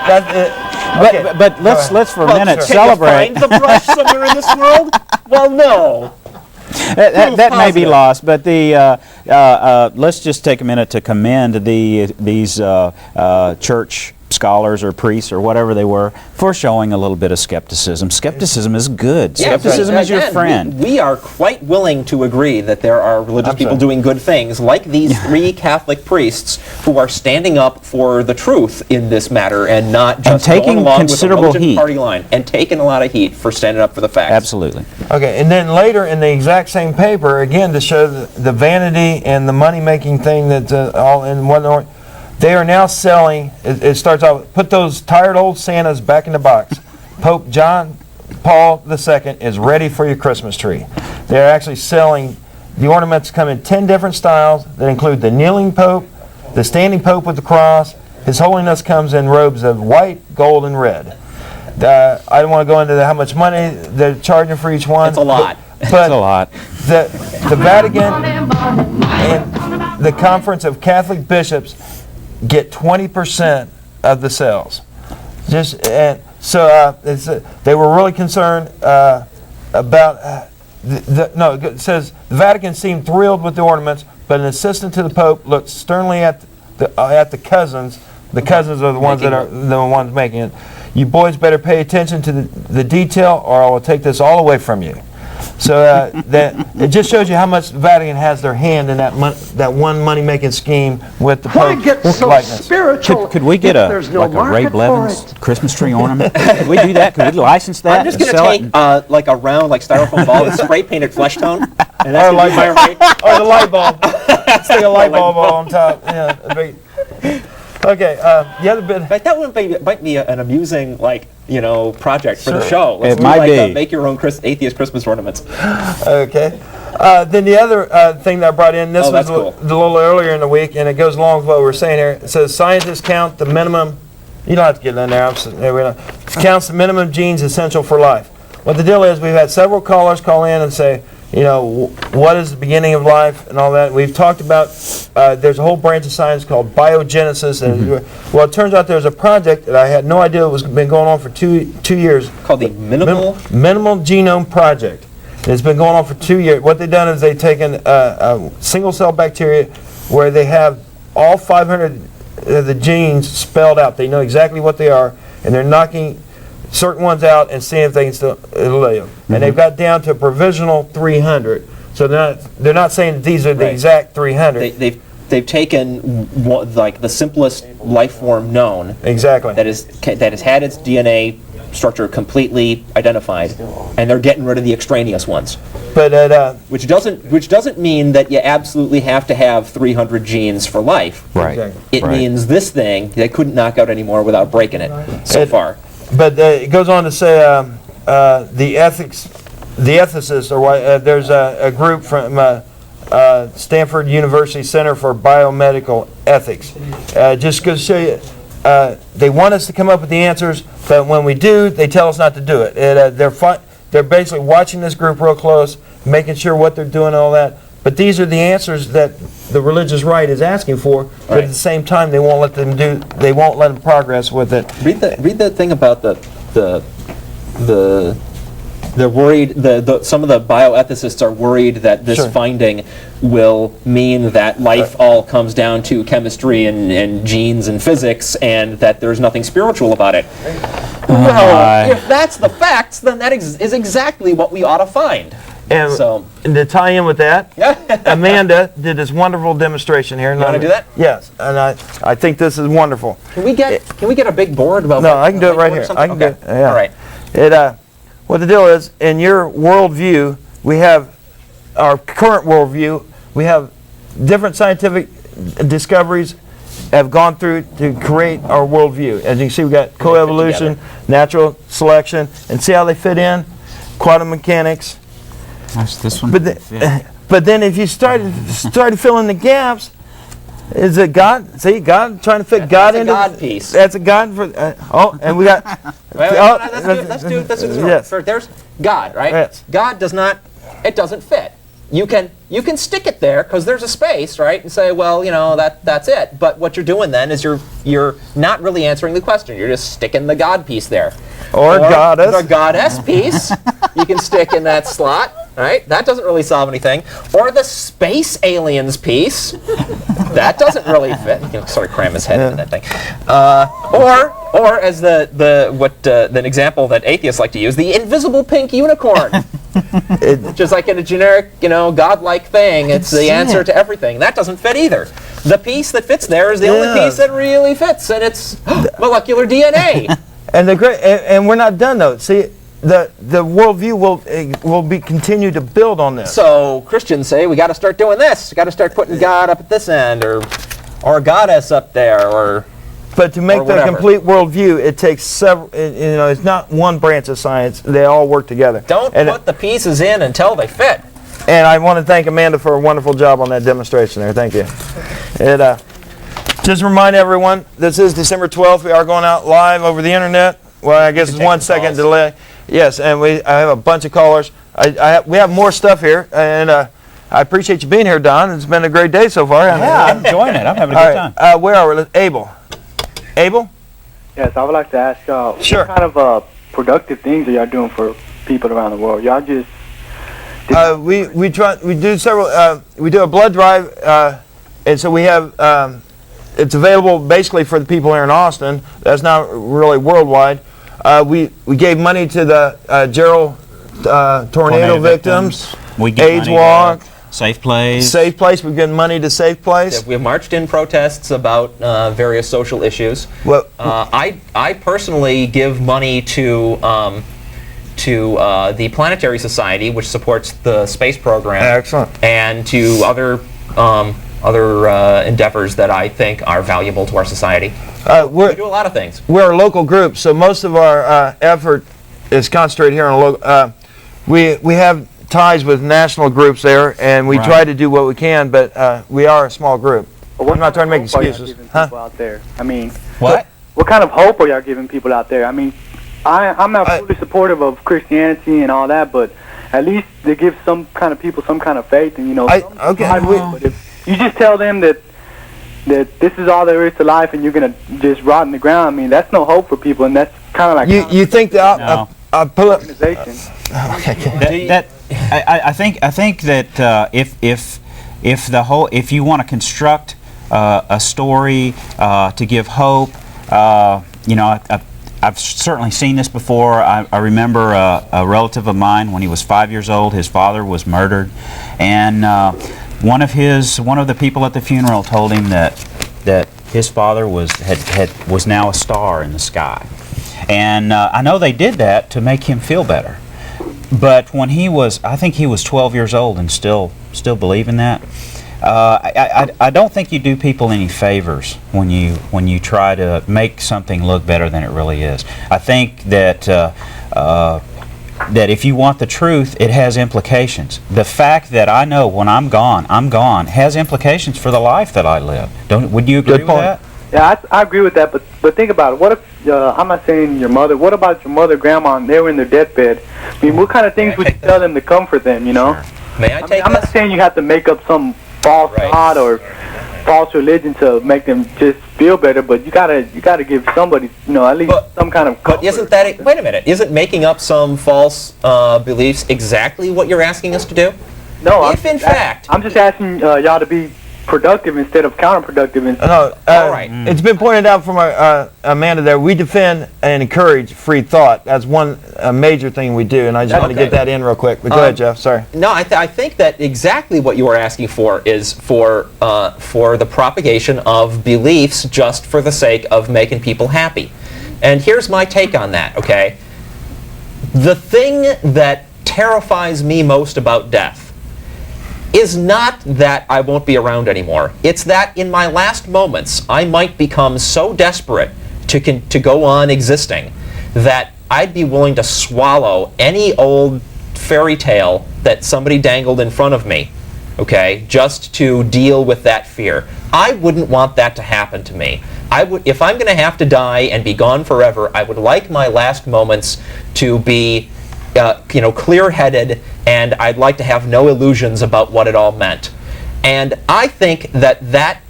Okay. but let's for a minute Can celebrate. you find the brush somewhere in this world? Well, no. That may be lost, but the let's just take a minute to commend these church scholars or priests or whatever they were for showing a little bit of skepticism. Skepticism is good. Skepticism is your friend. We are quite willing to agree that there are religious people doing good things, like these 3 Catholic priests who are standing up for the truth in this matter and not just taking going along considerable with the religion heat. party line, and taking a lot of heat for standing up for the facts. Absolutely. Okay, and then later in the exact same paper, again to show the vanity and the money-making thing that's all in one. They are now selling, it starts out, put those tired old Santas back in the box. Pope John Paul II is ready for your Christmas tree. They're actually selling, the ornaments come in 10 different styles that include the kneeling Pope, the standing Pope with the cross. His Holiness comes in robes of white, gold, and red. I don't want to go into how much money they're charging for each one. It's a lot. It's a lot. The Vatican and the Conference of Catholic Bishops get 20% of the sales. They were really concerned about it says the Vatican seemed thrilled with the ornaments, but an assistant to the Pope looked sternly at the cousins. The cousins are the ones that are the ones making it. You boys better pay attention to the detail, or I will take this all away from you. So it just shows you how much the Vatican has their hand in that one money-making scheme with the Pope's likeness. Spiritual. Could we get a Ray Blevins Christmas tree ornament? Could we do that? Could we license that? I'm just and going to sell take like a round styrofoam ball with spray painted flesh tone. And that's Or gonna be my rate. the light bulb. Stick a light bulb on top. Yeah. Okay. The other bit. But that might be an amusing, project for the show. Let's It might be. Make your own atheist Christmas ornaments. Okay. Then the other thing that I brought in, this was that's cool. a little earlier in the week, and it goes along with what we're saying here. It says scientists count the minimum. You don't have to get in there. Counts the minimum genes essential for life. What the deal is, we've had several callers call in and say, what is the beginning of life and all that. We've talked about, there's a whole branch of science called biogenesis. And well, it turns out there's a project that I had no idea been going on for two years. Called the Minimal Genome Project. And it's been going on for 2 years. What they've done is they've taken a single cell bacteria where they have all 500 of the genes spelled out. They know exactly what they are, and they're knocking certain ones out and seeing if they can still live. And they've got down to a provisional 300. So they're not saying that these are the exact 300. They've taken the simplest life form known. Exactly. That has had its DNA structure completely identified, and they're getting rid of the extraneous ones. But which doesn't mean that you absolutely have to have 300 genes for life. Right. Exactly. It means this thing they couldn't knock out anymore without breaking it so far. But it goes on to say the ethicists, or there's a group from Stanford University Center for Biomedical Ethics. Just goes to show you, they want us to come up with the answers, but when we do, they tell us not to do it. They're basically watching this group real close, making sure what they're doing and all that. But these are the answers that the religious right is asking for. But at the same time, they won't let them They won't let them progress with it. Read the thing about they're worried. Some of the bioethicists are worried that this finding will mean that life all comes down to chemistry and genes and physics, and that there's nothing spiritual about it. Well, if that's the facts, then that is exactly what we ought to find. And to tie in with that, Amanda did this wonderful demonstration here. You want to do that? Yes, and I think this is wonderful. Can we get a big board about? No, I can do it right here. I can do it. Yeah. All right. What the deal is, in your worldview, we have our current worldview. We have different scientific discoveries have gone through to create our worldview. As you can see, we've got coevolution, natural selection, and see how they fit in? Quantum mechanics, That's this one. But then if you started filling the gaps, is it God? See, God trying to fit God That's into a God piece. That's a God for. And we got. Let's do this. Yes. There's God, right? Yes. God does not. It doesn't fit. You can stick it there because there's a space, right? And say, well, that's it. But what you're doing then is you're not really answering the question. You're just sticking the God piece there. Or goddess. The goddess piece you can stick in that slot, right? That doesn't really solve anything. Or the space aliens piece. That doesn't really fit. You can sort of cram his head into that thing. Or as the example that atheists like to use, the invisible pink unicorn. Just like in a generic, godlike thing, it's the answer to everything. That doesn't fit either. The piece that fits there is the only piece that really fits, and it's molecular DNA. And we're not done though. See, the worldview will be continue to build on this. So Christians say we got to start doing this. We got to start putting God up at this end, or a goddess up there, But to make the complete worldview, it takes several. It's not one branch of science. They all work together. Don't put the pieces in until they fit. And I want to thank Amanda for a wonderful job on that demonstration there. Thank you. Just remind everyone, this is December 12th. We are going out live over the internet. Well, I guess it's 1 second delay. Yes, and I have a bunch of callers. We have more stuff here, and I appreciate you being here, Don. It's been a great day so far. Yeah, I'm enjoying it. I'm having a good time. Where are we? Abel? Yes, I would like to ask y'all, Sure. what kind of productive things are y'all doing for people around the world? Y'all just... We do several. We do a blood drive, and so we have. It's available basically for the people here in Austin. That's not really worldwide. We gave money to the Gerald tornado victims. We give AIDS money Walk. Safe Place. Safe Place. We've given money to Safe Place. Yeah, we have marched in protests about various social issues. Well, I personally give money to the Planetary Society, which supports the space program. Excellent. And to other endeavors that I think are valuable to our society. We do a lot of things. We're a local group, so most of our effort is concentrated here on local. We have ties with national groups there, and we try to do what we can, but we are a small group. I'm not trying to make excuses. People out there? I mean, What? What kind of hope are y'all giving people out there? I mean, I'm not fully supportive of Christianity and all that, but at least they give some kind of people some kind of faith, and but if you just tell them that this is all there is to life, and you're gonna just rot in the ground, I mean, that's no hope for people, and that's kind of like you think that No. pull up. organization. I think that if you want to construct a story to give hope, I've certainly seen this before. I remember a relative of mine, when he was 5 years old, his father was murdered, and one of the people at the funeral told him that his father was now a star in the sky, and I know they did that to make him feel better. But when I think he was 12 years old and still believing that. I don't think you do people any favors when you try to make something look better than it really is. I think that if you want the truth, it has implications. The fact that I know when I'm gone has implications for the life that I live. Would you agree with that? Yeah, I agree with that, but think about it. What if, I'm not saying your mother, what about your mother, grandma, and they were in their deathbed? I mean, what kind of things would you tell them to comfort them, you know? Sure. May I take I'm not saying you have to make up some false god or false religion to make them just feel better, but you gotta give somebody, at least some kind of comfort. But isn't that, wait a minute, isn't making up some false beliefs exactly what you're asking us to do? No, I'm just asking y'all to be productive instead of counterproductive. All right. It's been pointed out from Amanda there. We defend and encourage free thought. That's one major thing we do, and I just want to get that in real quick. But go ahead, Jeff. Sorry. No, I think that exactly what you are asking for is for the propagation of beliefs just for the sake of making people happy. And here's my take on that, okay? The thing that terrifies me most about death is not that I won't be around anymore. It's that in my last moments, I might become so desperate to go on existing that I'd be willing to swallow any old fairy tale that somebody dangled in front of me, okay, just to deal with that fear. I wouldn't want that to happen to me. If I'm going to have to die and be gone forever, I would like my last moments to be, clear-headed, and I'd like to have no illusions about what it all meant. And I think that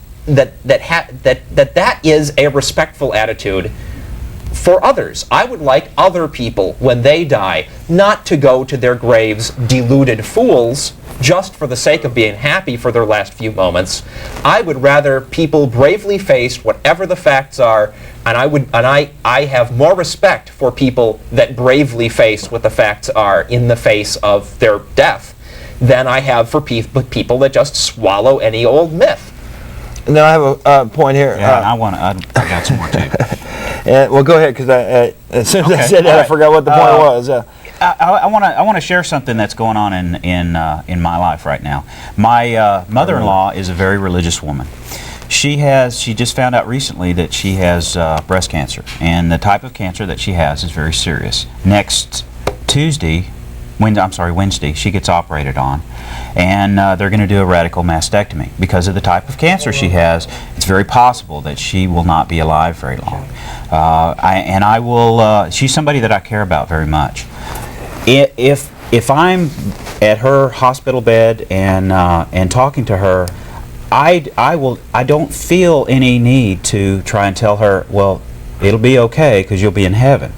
is a respectful attitude for others. I would like other people, when they die, not to go to their graves deluded fools just for the sake of being happy for their last few moments. I would rather people bravely face whatever the facts are, and I have more respect for people that bravely face what the facts are in the face of their death than I have for people that just swallow any old myth. And then I have a point here. Yeah, I got some more too. Well, go ahead, because as soon as I said that, I forgot what the point was. I want to share something that's going on in my life right now. My mother-in-law is a very religious woman. She just found out recently that she has breast cancer, and the type of cancer that she has is very serious. Next Wednesday, she gets operated on, and they're going to do a radical mastectomy. Because of the type of cancer she has, it's very possible that she will not be alive very long. She's somebody that I care about very much. If I'm at her hospital bed and talking to her, I don't feel any need to try and tell her, well, it'll be okay because you'll be in heaven.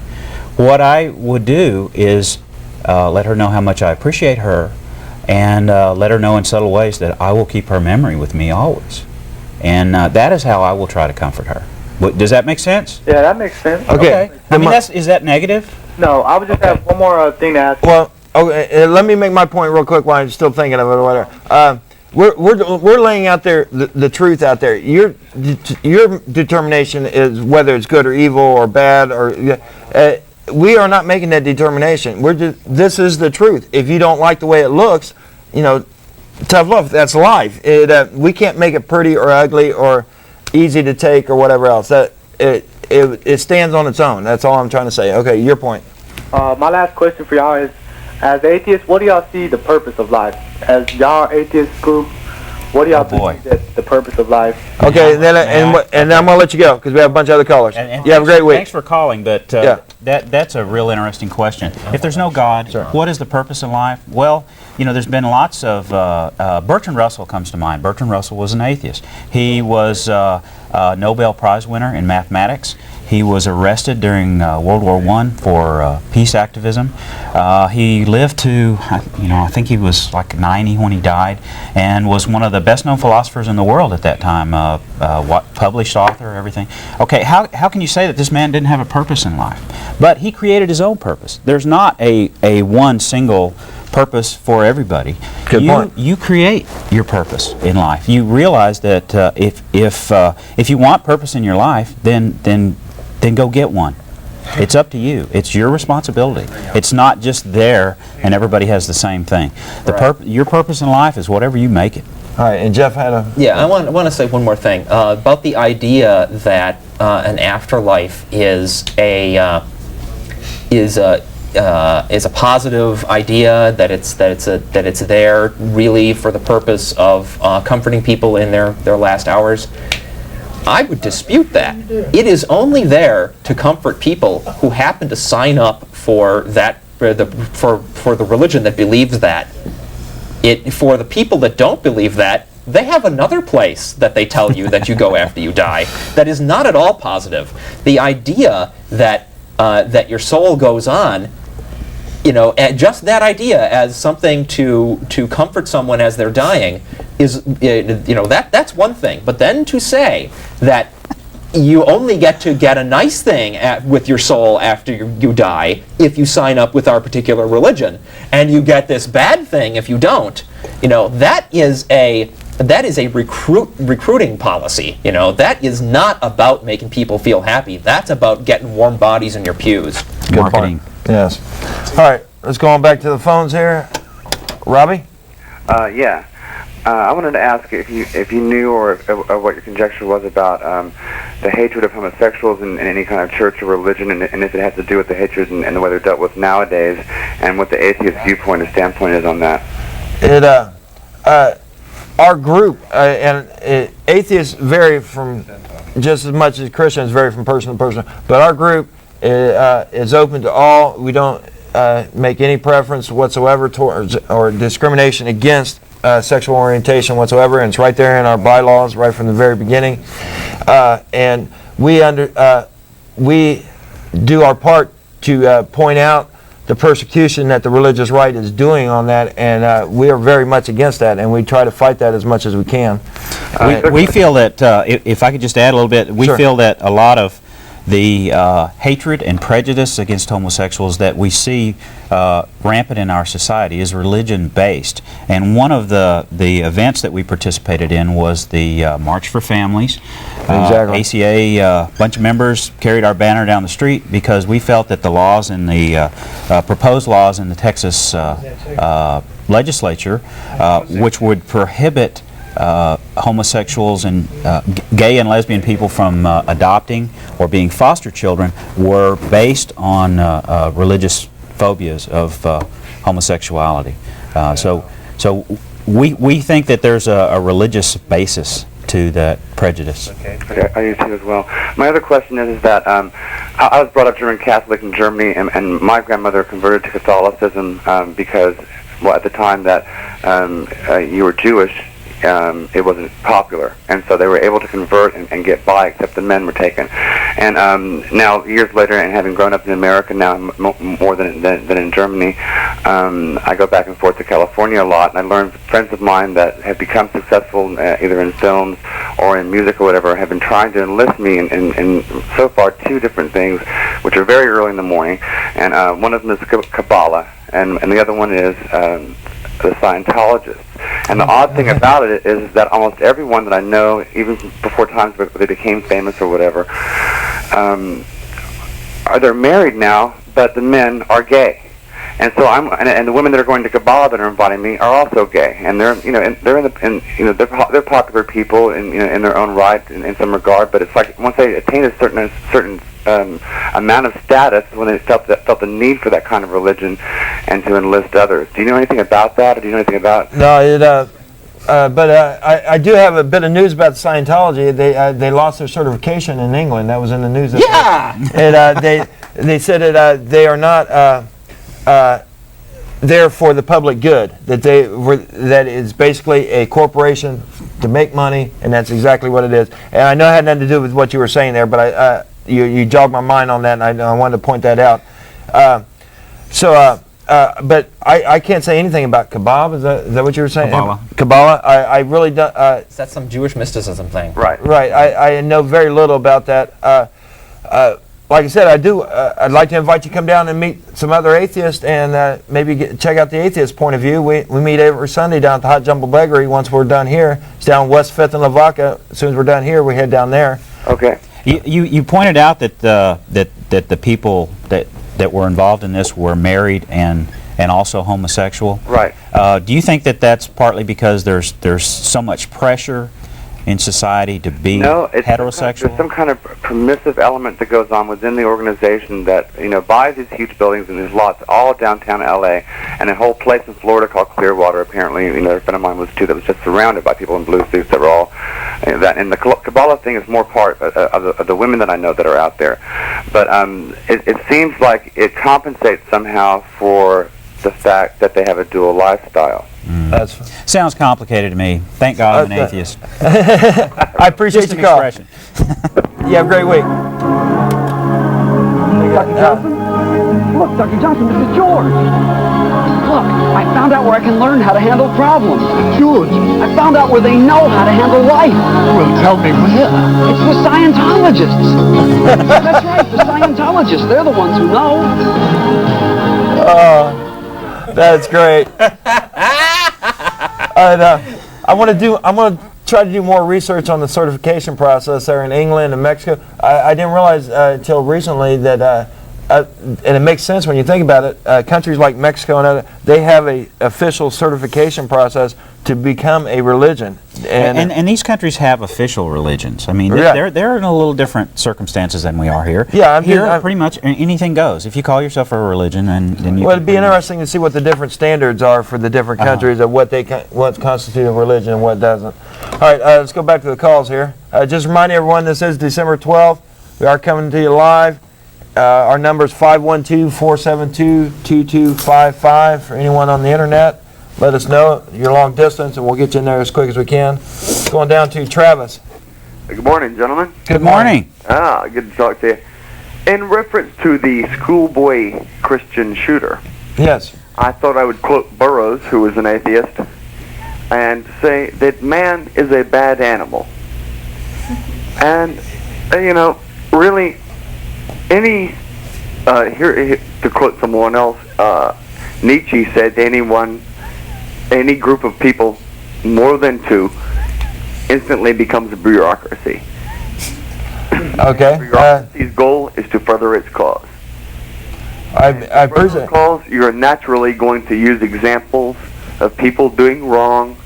What I would do is let her know how much I appreciate her, and let her know in subtle ways that I will keep her memory with me always. And that is how I will try to comfort her. Does that make sense? Yeah, that makes sense. Okay. Is that negative? No, I would just have one more thing to ask. Well, okay, let me make my point real quick while I'm still thinking of it or whatever. We're laying out there the truth out there. Your determination is whether it's good or evil or bad or we are not making that determination. This is the truth. If you don't like the way it looks, tough love. That's life. We can't make it pretty or ugly or easy to take or whatever else. It stands on its own. That's all I'm trying to say. Okay, your point. My last question for y'all is, as atheists, what do y'all see the purpose of life? As y'all atheist group, what do y'all think is the purpose of life? Okay, and then I'm going to let you go because we have a bunch of other callers. You have a great week. Thanks for calling, but that's a real interesting question. If there's no God, what is the purpose of life? Well, there's been lots of... Bertrand Russell comes to mind. Bertrand Russell was an atheist. He was a Nobel Prize winner in mathematics. He was arrested during World War I for peace activism. He lived to, I think he was like 90 when he died, and was one of the best-known philosophers in the world at that time. Published author, everything. Okay, how can you say that this man didn't have a purpose in life? But he created his own purpose. There's not a one single purpose for everybody. Good point. You create your purpose in life. You realize that if you want purpose in your life, then go get one. It's up to you. It's your responsibility. It's not just there and everybody has the same thing. Your purpose in life is whatever you make it. All right, and Jeff had a... Yeah, I want to say one more thing about the idea that an afterlife is a positive idea, that it's there really for the purpose of comforting people in their last hours. I would dispute that. It is only there to comfort people who happen to sign up for the religion that believes that. For the people that don't believe that, they have another place that they tell you that you go after you die. That is not at all positive. The idea that your soul goes on, just that idea as something to comfort someone as they're dying is, that's one thing. But then to say that you only get to get a nice thing with your soul after you die if you sign up with our particular religion, and you get this bad thing if you don't, that is a recruiting policy. That is not about making people feel happy. That's about getting warm bodies in your pews. Good Marketing. Point. Yes. All right, let's go on back to the phones here. Robbie? Yeah. I wanted to ask if you knew or what your conjecture was about the hatred of homosexuals in any kind of church or religion, and if it has to do with the hatred and the way they're dealt with nowadays, and what the atheist viewpoint or standpoint is on that. Our group, atheists vary from just as much as Christians vary from person to person, but our group is open to all. We don't make any preference whatsoever towards or discrimination against sexual orientation whatsoever, and it's right there in our bylaws right from the very beginning. And we do our part to point out the persecution that the religious right is doing on that, and we are very much against that, and we try to fight that as much as we can. We feel that, if I could just add a little bit, we Sure. feel that a lot of the hatred and prejudice against homosexuals that we see rampant in our society is religion-based. And one of the events that we participated in was the March for Families. Exactly. ACA, bunch of members carried our banner down the street because we felt that the laws in the proposed laws in the Texas legislature, which would prohibit homosexuals and gay and lesbian people from adopting or being foster children, were based on religious phobias of homosexuality. So we think that there's a religious basis to that prejudice. Okay, I do too as well. My other question is that I was brought up German Catholic in Germany, and my grandmother converted to Catholicism because, well, at the time that you were Jewish, it wasn't popular, and so they were able to convert and get by, except the men were taken. And now, years later, and having grown up in America now more than in Germany, I go back and forth to California a lot, and I learn friends of mine that have become successful either in films or in music or whatever have been trying to enlist me in so far 2 different things, which are very early in the morning, and one of them is Kabbalah, and the other one is the Scientologists. And the odd thing about it is that almost everyone that I know, even before times where they became famous or whatever, they're married now, but the men are gay. And so and the women that are going to Kabbalah that are inviting me are also gay, and they're they're popular people in their own right in some regard. But it's like once they attain a certain amount of status, when they felt the need for that kind of religion and to enlist others. Do you know anything about that, or do you know anything about? No, but I do have a bit of news about Scientology. They lost their certification in England. That was in the news. And they said that they are not there for the public good. That is basically a corporation to make money, and that's exactly what it is. And I know it had nothing to do with what you were saying there, but you jogged my mind on that, and I wanted to point that out. But I can't say anything about Kabbalah. Is that what you were saying? Kabbalah. I really don't. Is that some Jewish mysticism thing? Right. Right. I know very little about that. Like I said, I'd like to invite you to come down and meet some other atheists and maybe check out the atheist point of view. We meet every Sunday down at the Hot Jumble Bakery once we're done here. It's down West 5th and Lavaca. As soon as we're done here, we head down there. Okay. You pointed out that that the people that were involved in this were married and also homosexual. Right. Do you think that that's partly because there's so much pressure in society to be heterosexual? There's some kind of permissive element that goes on within the organization that buys these huge buildings and these lots all downtown LA, and a whole place in Florida called Clearwater. Apparently, a friend of mine was too, that was just surrounded by people in blue suits that were all that. And the Kabbalah thing is more part of the women that I know that are out there, but it seems like it compensates somehow for the fact that they have a dual lifestyle. Sounds complicated to me. Thank God I'm an atheist. I appreciate your call. You have a great week. Dr. Johnson? Look, Dr. Johnson, this is George. Look, I found out where I can learn how to handle problems. George? I found out where they know how to handle life. Well, tell me where. It's the Scientologists. That's right, the Scientologists. They're the ones who know. That's great. I'm going to try to do more research on the certification process there in England and Mexico. I didn't realize until recently that and it makes sense when you think about it. Countries like Mexico and other, they have a official certification process to become a religion. And these countries have official religions. I mean, Yeah. they're in a little different circumstances than we are here. Yeah, Here, pretty much anything goes. If you call yourself a religion, then you. Well, it'd be interesting to see what the different standards are for the different countries of what constitutes a religion and what doesn't. All right, let's go back to the calls here. Just reminding everyone, this is December 12th. We are coming to you live. Our number is 512-472-2255 for anyone on the internet. Let us know your long distance, and we'll get you in there as quick as we can. Going down to Travis. Good morning, gentlemen. Good morning. Good to talk to you. In reference to the schoolboy Christian shooter, Yes. I thought I would quote Burroughs, who was an atheist, and say that man is a bad animal. And, really, here to quote someone else, Nietzsche said any group of people more than two instantly becomes a bureaucracy. Okay. Bureaucracy's goal is to further its cause. I appreciate it. Cause, you're naturally going to use examples of people doing wrong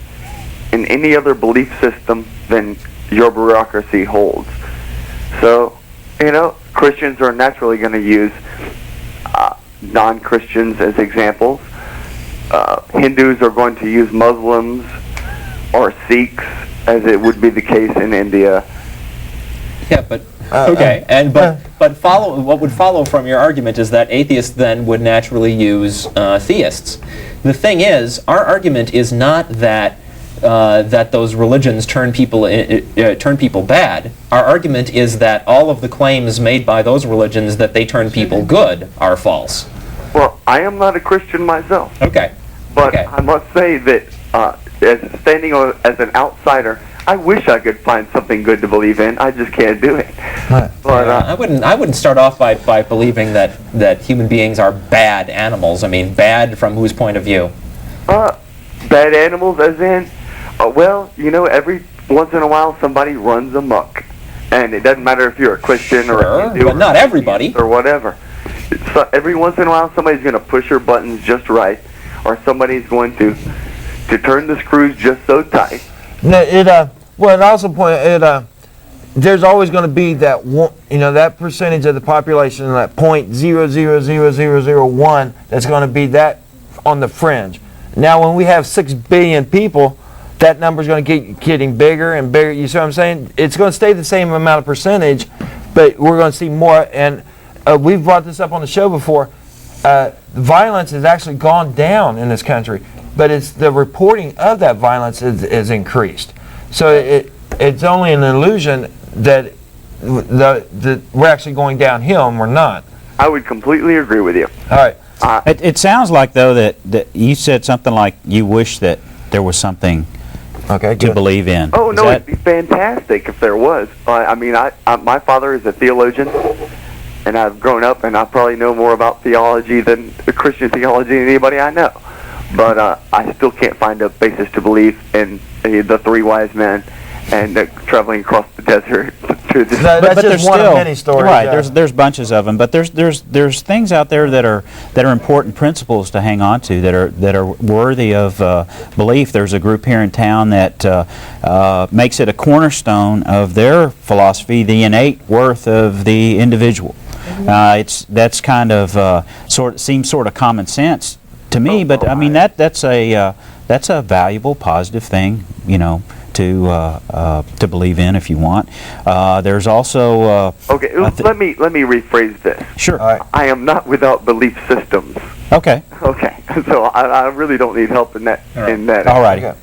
in any other belief system than your bureaucracy holds. So, Christians are naturally going to use non-Christians as examples. Hindus are going to use Muslims or Sikhs, as it would be the case in India. Yeah, but okay, but what would follow from your argument is that atheists then would naturally use theists. The thing is, our argument is not that that those religions turn people bad. Our argument is that all of the claims made by those religions that they turn people good are false. Well, I am not a Christian myself. Okay. But I must say that as standing as an outsider, I wish I could find something good to believe in. I just can't do it. But I wouldn't start off by believing that human beings are bad animals. I mean, bad from whose point of view? Bad animals, as in, every once in a while somebody runs amok, and it doesn't matter if you're a Christian or a Hindu, but not everybody, or whatever. So every once in a while somebody's going to push your buttons just right, or somebody's going to turn the screws just so tight. There's always going to be that one, that percentage of the population, that 0.0000001, that's going to be that on the fringe. Now, when we have 6 billion people, that number's going to keep getting bigger and bigger. You see what I'm saying? It's going to stay the same amount of percentage, but we're going to see more. And we've brought this up on the show before. Violence has actually gone down in this country, but it's the reporting of that violence is increased. So it's only an illusion that we're actually going downhill, and we're not. I would completely agree with you. All right. It sounds like, though, that you said something like you wish that there was something to believe in. Oh, no, it'd be fantastic if there was. My father is a theologian, and I've grown up, and I probably know more about theology than Christian theology than anybody I know. But I still can't find a basis to believe in the 3 wise men and traveling across the desert to this. That's just one of many stories. Right, yeah. There's bunches of them, but there's things out there that are important principles to hang on to that are worthy of belief. There's a group here in town that makes it a cornerstone of their philosophy, the innate worth of the individual. That's kind of seems sort of common sense to me, but I mean that's a valuable, positive thing, to believe in if you want. There's also okay. Let me rephrase this. Sure. I am not without belief systems. Okay. Okay. So I really don't need help in that. In that. All righty. Okay.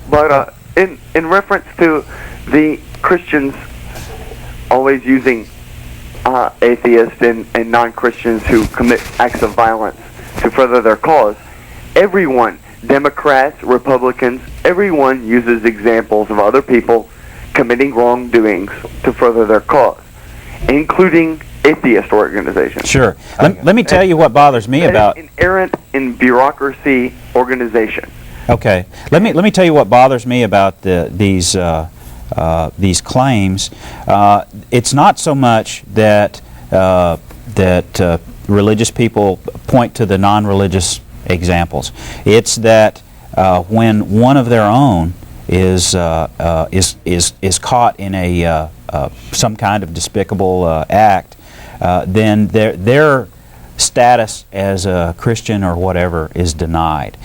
But in reference to the Christians always using atheists and non-Christians who commit acts of violence to further their cause, everyone, Democrats, Republicans, everyone uses examples of other people committing wrongdoings to further their cause, including atheist organizations. Sure. Let me tell you what bothers me about inherent in bureaucracy organizations. Okay. Let me tell you what bothers me about these claims. It's not so much that religious people point to the non-religious examples. It's that when one of their own is caught in a some kind of despicable act, then their status as a Christian or whatever is denied.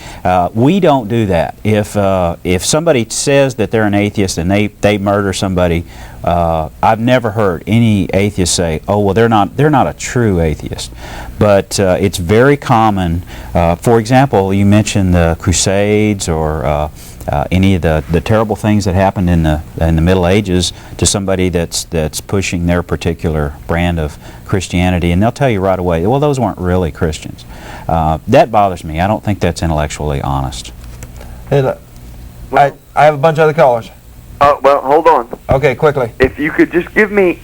We don't do that. If somebody says that they're an atheist and they murder somebody, I've never heard any atheist say, "Oh, well, they're not a true atheist." But it's very common. For example, you mentioned the Crusades or any of the terrible things that happened in the Middle Ages to somebody that's pushing their particular brand of Christianity, and they'll tell you right away, well, those weren't really Christians. That bothers me. I don't think that's intellectually honest. Hey, I have a bunch of other callers. Well, hold on. Okay, quickly. If you could just give me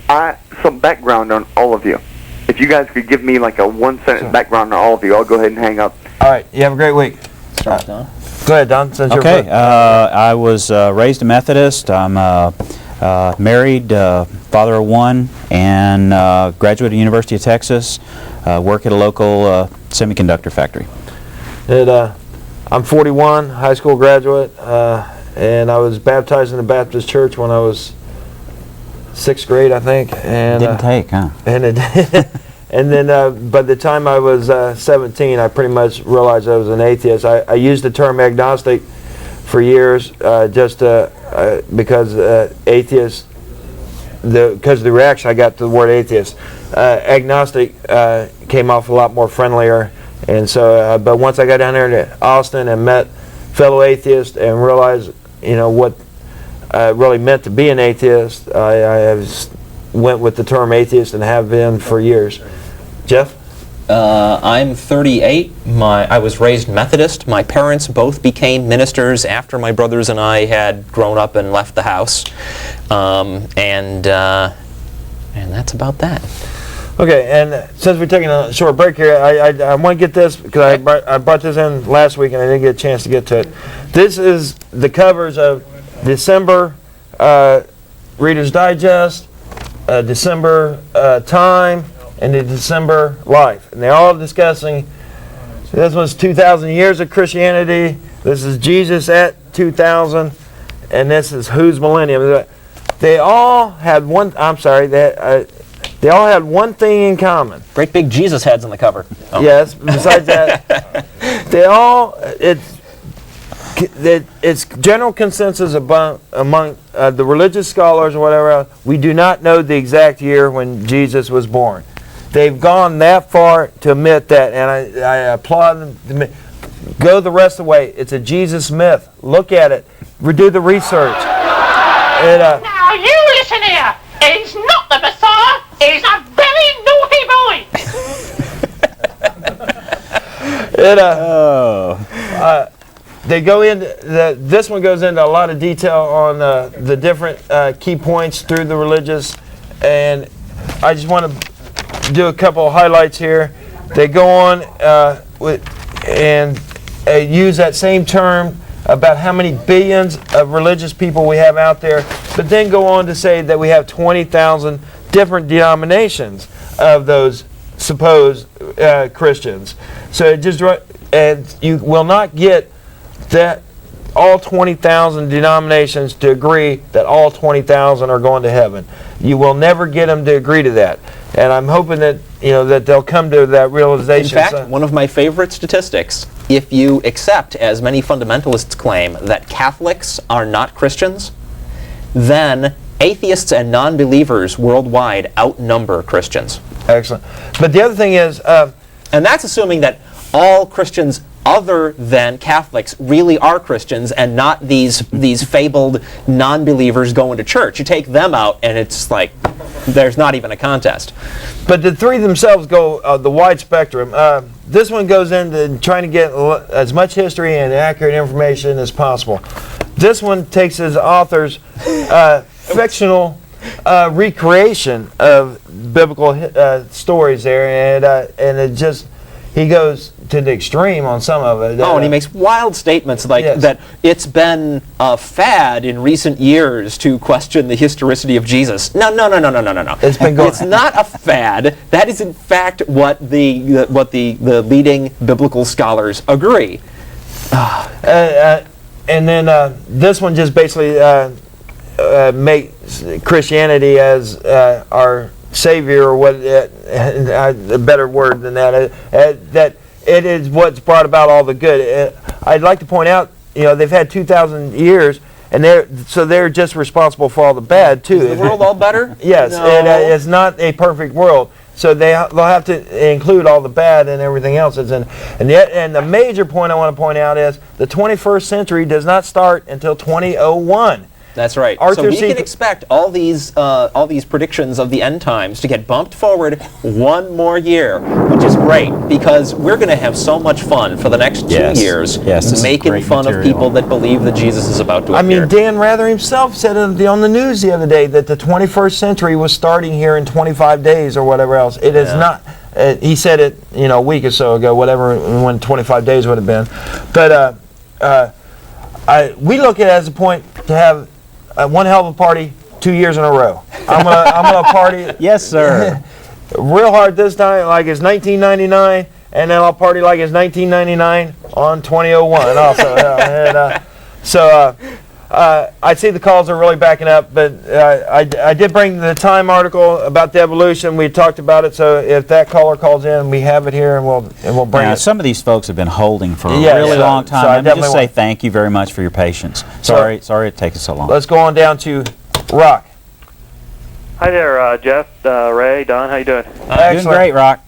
some background on all of you. If you guys could give me like a one-sentence background on all of you, I'll go ahead and hang up. All right, you have a great week. Start, Don. Go ahead, Don. Since Okay, you're I was raised a Methodist. I'm married, father of one, and graduate of University of Texas. Work at a local semiconductor factory. I'm 41, high school graduate, and I was baptized in the Baptist church when I was 6th grade, I think. And Didn't take, huh? And it and then by the time I was 17, I pretty much realized I was an atheist. I used the term agnostic for years, just because atheist, because of the reaction I got to the word atheist. Agnostic came off a lot more friendlier, and so. But once I got down there to Austin and met fellow atheists and realized, what really meant to be an atheist, I went with the term atheist and have been for years. Jeff? I'm 38. I was raised Methodist. My parents both became ministers after my brothers and I had grown up and left the house. And that's about that. Okay, and since we're taking a short break here, I want to get this, because I brought this in last week and I didn't get a chance to get to it. This is the covers of December Reader's Digest, December Time, and the December Life. And they're all discussing, this was 2,000 years of Christianity, this is Jesus at 2,000, and this is Who's Millennium. They all had one, they all had one thing in common. Great big Jesus heads on the cover. Oh. Yes, besides that, it's general consensus among the religious scholars or whatever else, we do not know the exact year when Jesus was born. They've gone that far to admit that, and I applaud them. Go the rest of the way. It's a Jesus myth. Look at it. Do the research. Now you listen here. He's not the Messiah. He's a very naughty boy. They go into this one goes into a lot of detail on the different key points through the religious, and I just want to do a couple of highlights here. They go on and use that same term about how many billions of religious people we have out there, but then go on to say that we have 20,000 different denominations of those supposed Christians. So it just, and you will not get that all 20,000 denominations to agree that all 20,000 are going to heaven. You will never get them to agree to that. And I'm hoping that that they'll come to that realization. In fact, one of my favorite statistics, if you accept, as many fundamentalists claim, that Catholics are not Christians, then atheists and non-believers worldwide outnumber Christians. Excellent. But the other thing is, and that's assuming that all Christians other than Catholics really are Christians and not these fabled non-believers going to church. You take them out and it's like there's not even a contest. But the three themselves go the wide spectrum. This one goes into trying to get as much history and accurate information as possible. This one takes as authors fictional recreation of biblical stories there, and it just he goes to the extreme on some of it. Oh, and he makes wild statements like that it's been a fad in recent years to question the historicity of Jesus. No. It's been going. It's not a fad. That is in fact what the leading biblical scholars agree. And then this one just basically makes Christianity as our savior, or what? A better word than that. That it is what's brought about all the good. I'd like to point out, they've had 2,000 years, and they're just responsible for all the bad too. Is the world all better? Yes, No. it's not a perfect world. So they'll have to include all the bad and everything else. And the major point I want to point out is the 21st century does not start until 2001. That's right. So we can expect all these predictions of the end times to get bumped forward one more year, which is great because we're going to have so much fun for the next 2 years making fun of people that believe that Jesus is about to appear. I mean, Dan Rather himself said on the news the other day that the 21st century was starting here in 25 days or whatever else. It is not. He said it, a week or so ago, whatever, when 25 days would have been. But we look at it as a point to have one hell of a party 2 years in a row. I'm gonna party. Yes, sir. Real hard this time, like it's 1999, and then I'll party like it's 1999 on 2001 also. I see the calls are really backing up, but I did bring the Time article about the evolution. We talked about it, so if that caller calls in, we have it here, and we'll bring it. Some of these folks have been holding for a really long time. Let me just say thank you very much for your patience. Sorry it takes us so long. Let's go on down to Rock. Hi there, Jeff, Ray, Don. How you doing? Doing great, Rock.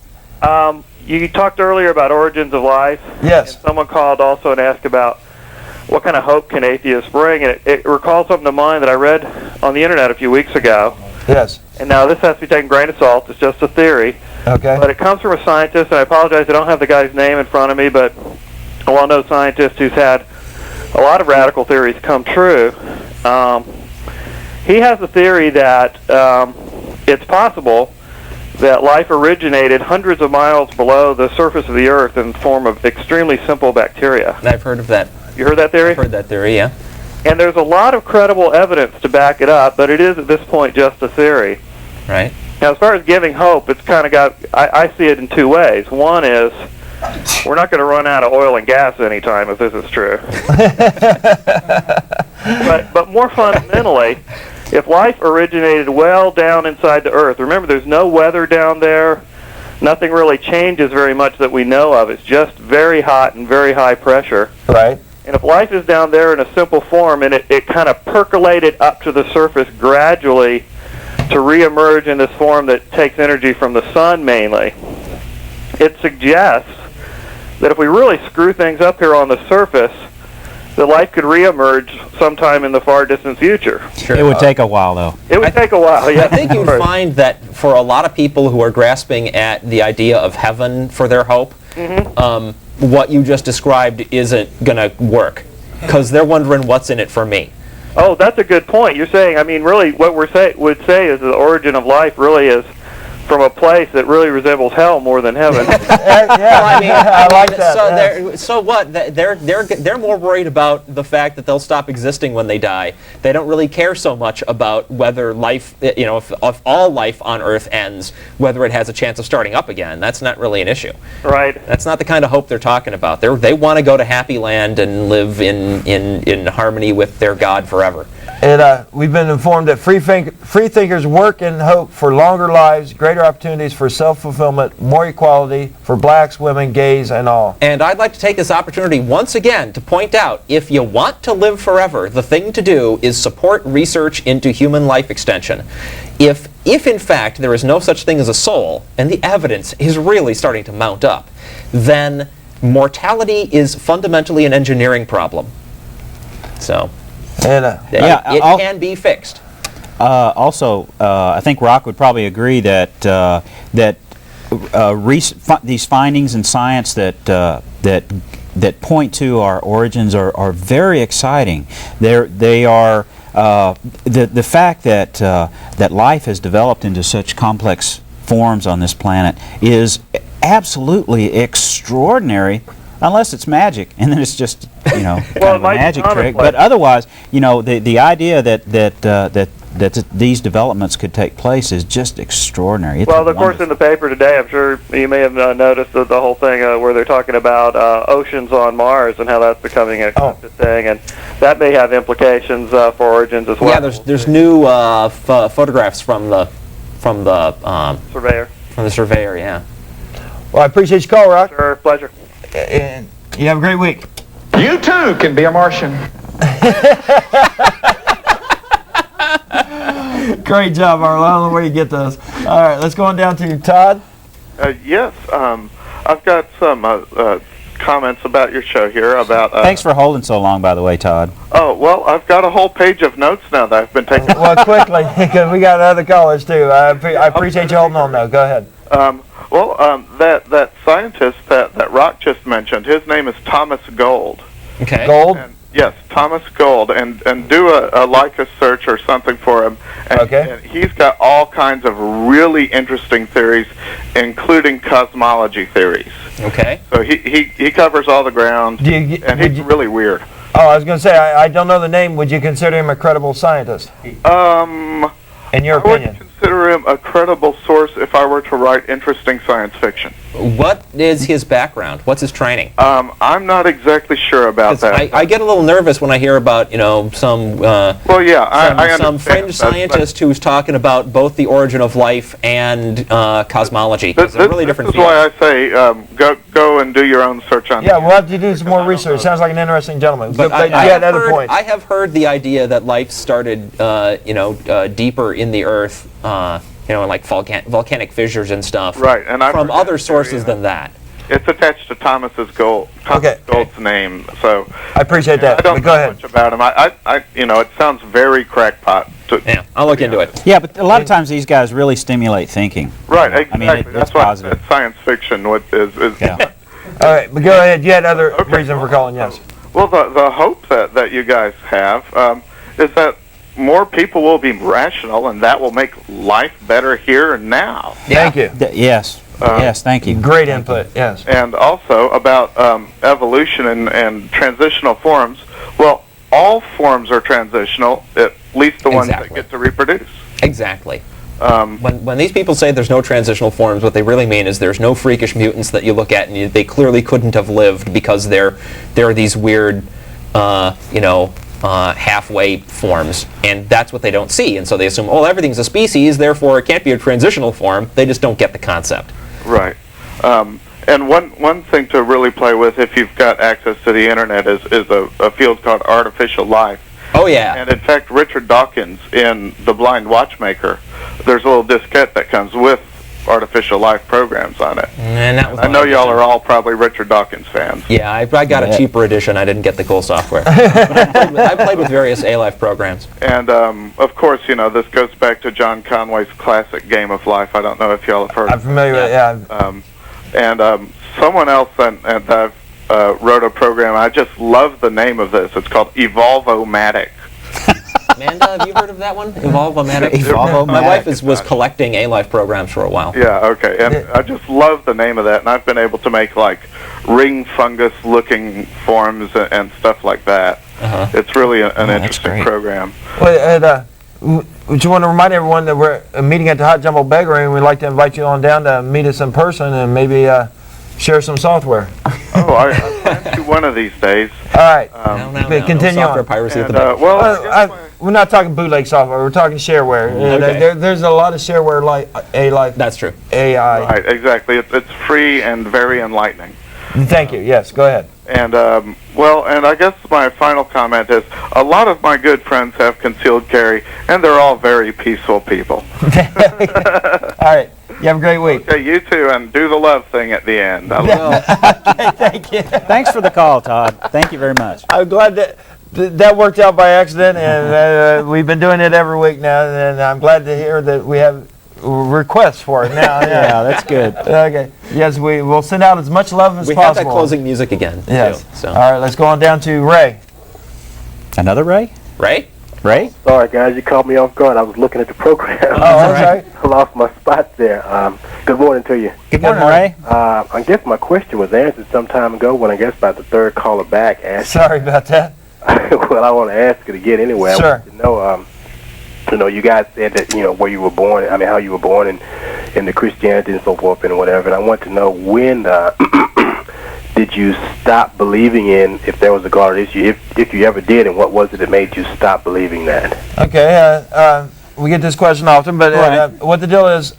You talked earlier about origins of life. Yes. And someone called also and asked about what kind of hope can atheists bring? And it recalls something to mind that I read on the internet a few weeks ago. Yes. And now this has to be taken grain of salt. It's just a theory. Okay. But it comes from a scientist, and I apologize, I don't have the guy's name in front of me, but a well-known scientist who's had a lot of radical theories come true. He has a theory that it's possible that life originated hundreds of miles below the surface of the Earth in the form of extremely simple bacteria. I've heard of that. You heard that theory? I've heard that theory, yeah. And there's a lot of credible evidence to back it up, but it is at this point just a theory. Right. Now, as far as giving hope, it's kind of got, I see it in two ways. One is, we're not going to run out of oil and gas anytime if this is true. but more fundamentally, if life originated well down inside the Earth, remember there's no weather down there, nothing really changes very much that we know of. It's just very hot and very high pressure. Right. And if life is down there in a simple form and it kind of percolated up to the surface gradually to reemerge in this form that takes energy from the sun mainly, it suggests that if we really screw things up here on the surface, that life could reemerge sometime in the far distant future. Sure. It would take a while, though. It would take a while, yeah. I think you'd find that for a lot of people who are grasping at the idea of heaven for their hope, what you just described isn't going to work, because they're wondering what's in it for me. Oh, that's a good point. You're saying, I mean, really, what would say is the origin of life really is from a place that really resembles hell more than heaven. I like that. So what? They're more worried about the fact that they'll stop existing when they die. They don't really care so much about whether life, if all life on Earth ends, whether it has a chance of starting up again. That's not really an issue. Right. That's not the kind of hope they're talking about. They want to go to Happy Land and live in harmony with their God forever. We've been informed that free thinkers work and hope for longer lives, greater opportunities for self-fulfillment, more equality for blacks, women, gays, and all. And I'd like to take this opportunity once again to point out, if you want to live forever, the thing to do is support research into human life extension. If in fact there is no such thing as a soul, and the evidence is really starting to mount up, then mortality is fundamentally an engineering problem. So... it can be fixed. Also, I think Rock would probably agree that these findings in science that point to our origins are very exciting. They are the fact that life has developed into such complex forms on this planet is absolutely extraordinary, unless it's magic, and then it's just, you know, kind of a magic trick. But otherwise, you know, the idea that these developments could take place is just extraordinary. It's well, of course, in the paper today, I'm sure you may have noticed the whole thing where they're talking about oceans on Mars and how that's becoming a accepted thing, and that may have implications for Origins as well. Yeah, there's new photographs from the surveyor. From the surveyor, yeah. Well, I appreciate your call, Rock. Sure, pleasure. And you have a great week. You too can be a Martian. Great job, Arlo. I don't know where you get those. All right, let's go on down to Todd. Yes, I've got some comments about your show here. About thanks for holding so long, by the way, Todd. Oh, well, I've got a whole page of notes now that I've been taking. Well, quickly, because we got other callers too. I appreciate you holding on, though. Go ahead. That scientist that Rock just mentioned, his name is Thomas Gould. Okay. Gould? Yes, Thomas Gould, and do a Leica search or something for him. And he's got all kinds of really interesting theories, including cosmology theories. Okay. So he covers all the ground, and he's really weird. Oh, I was going to say, I don't know the name. Would you consider him a credible scientist? In your opinion? I would consider him a credible source if I were to write interesting science fiction. What is his background? What's his training? I'm not exactly sure about that. I get a little nervous when I hear about, you know, some some fringe scientist who's talking about both the origin of life and cosmology. It's a really different field. This is why I say go and do your own search on. Yeah, we'll have to do some more research. Sounds like an interesting gentleman. But I have heard the idea that life started, deeper in the earth. Like volcanic fissures and stuff. Right, and from other sources than that. It's attached to Thomas Gould's name, so I appreciate that. I don't know much about him. It sounds very crackpot. Yeah, I'll look into it. Yeah, but a lot of times these guys really stimulate thinking. Right, exactly. I mean, that's what science fiction is. Yeah. All right, but go ahead. You had other reason for calling, yes. Well, the hope that you guys have is that more people will be rational, and that will make life better here and now. Thank you. Yes. Yes, thank you. Great input, yes. And also about evolution and transitional forms. Well, all forms are transitional, at least the ones that get to reproduce. Exactly. When these people say there's no transitional forms, what they really mean is there's no freakish mutants that you look at and they clearly couldn't have lived because they're these weird, halfway forms, and that's what they don't see, and so they assume, everything's a species, therefore it can't be a transitional form. They just don't get the concept. Right. And one thing to really play with if you've got access to the internet is a field called artificial life. Oh yeah. And in fact, Richard Dawkins in The Blind Watchmaker, there's a little diskette that comes with artificial life programs on it. And that was I know y'all are all probably Richard Dawkins fans. Yeah, I got a cheaper edition. I didn't get the cool software. I played with various A-Life programs. And of course, this goes back to John Conway's classic Game of Life. I don't know if y'all have heard. I'm familiar with it. Yeah. Someone else and I've wrote a program. I just love the name of this. It's called Evolvomatic. Amanda, have you heard of that one? Evolvomatic? My wife was collecting A-Life programs for a while. Yeah, okay. And I just love the name of that. And I've been able to make, ring fungus-looking forms and stuff like that. It's really an interesting program. Well, we just want to remind everyone that we're meeting at the Hot Jumbo Bakery, and we'd like to invite you on down to meet us in person and maybe share some software. I plan to one of these days. All right. Continue on. Piracy at the we're not talking bootleg software. We're talking shareware. Okay. There's a lot of shareware like A-Life. That's true. AI. Right, exactly. It's free and very enlightening. Thank you. Yes, go ahead. And and I guess my final comment is a lot of my good friends have concealed carry, and they're all very peaceful people. All right. You have a great week. Okay, you too, and do the love thing at the end. Okay, thank you. Thanks for the call, Todd. Thank you very much. I'm glad that worked out by accident, and we've been doing it every week now, and I'm glad to hear that we have requests for it now. Yeah, that's good. Okay. Yes, we will send out as much love as possible. We have that closing music again. Yes. Too, so. All right, let's go on down to Ray. Another Ray? Ray? Ray? Sorry, guys, you caught me off guard. I was looking at the program. Oh, that's right. I lost my spot there. Good morning to you. Good morning, Ray. I guess my question was answered some time ago when I guess about the third caller back asked. Sorry about that. Well, I want to ask it again anyway. Sure. I want to know, you guys said that, where you were born, how you were born in the Christianity and so forth and whatever, and I want to know when did you stop believing in, if there was a God, if you ever did, and what was it that made you stop believing that? Okay, we get this question often, but what the deal is,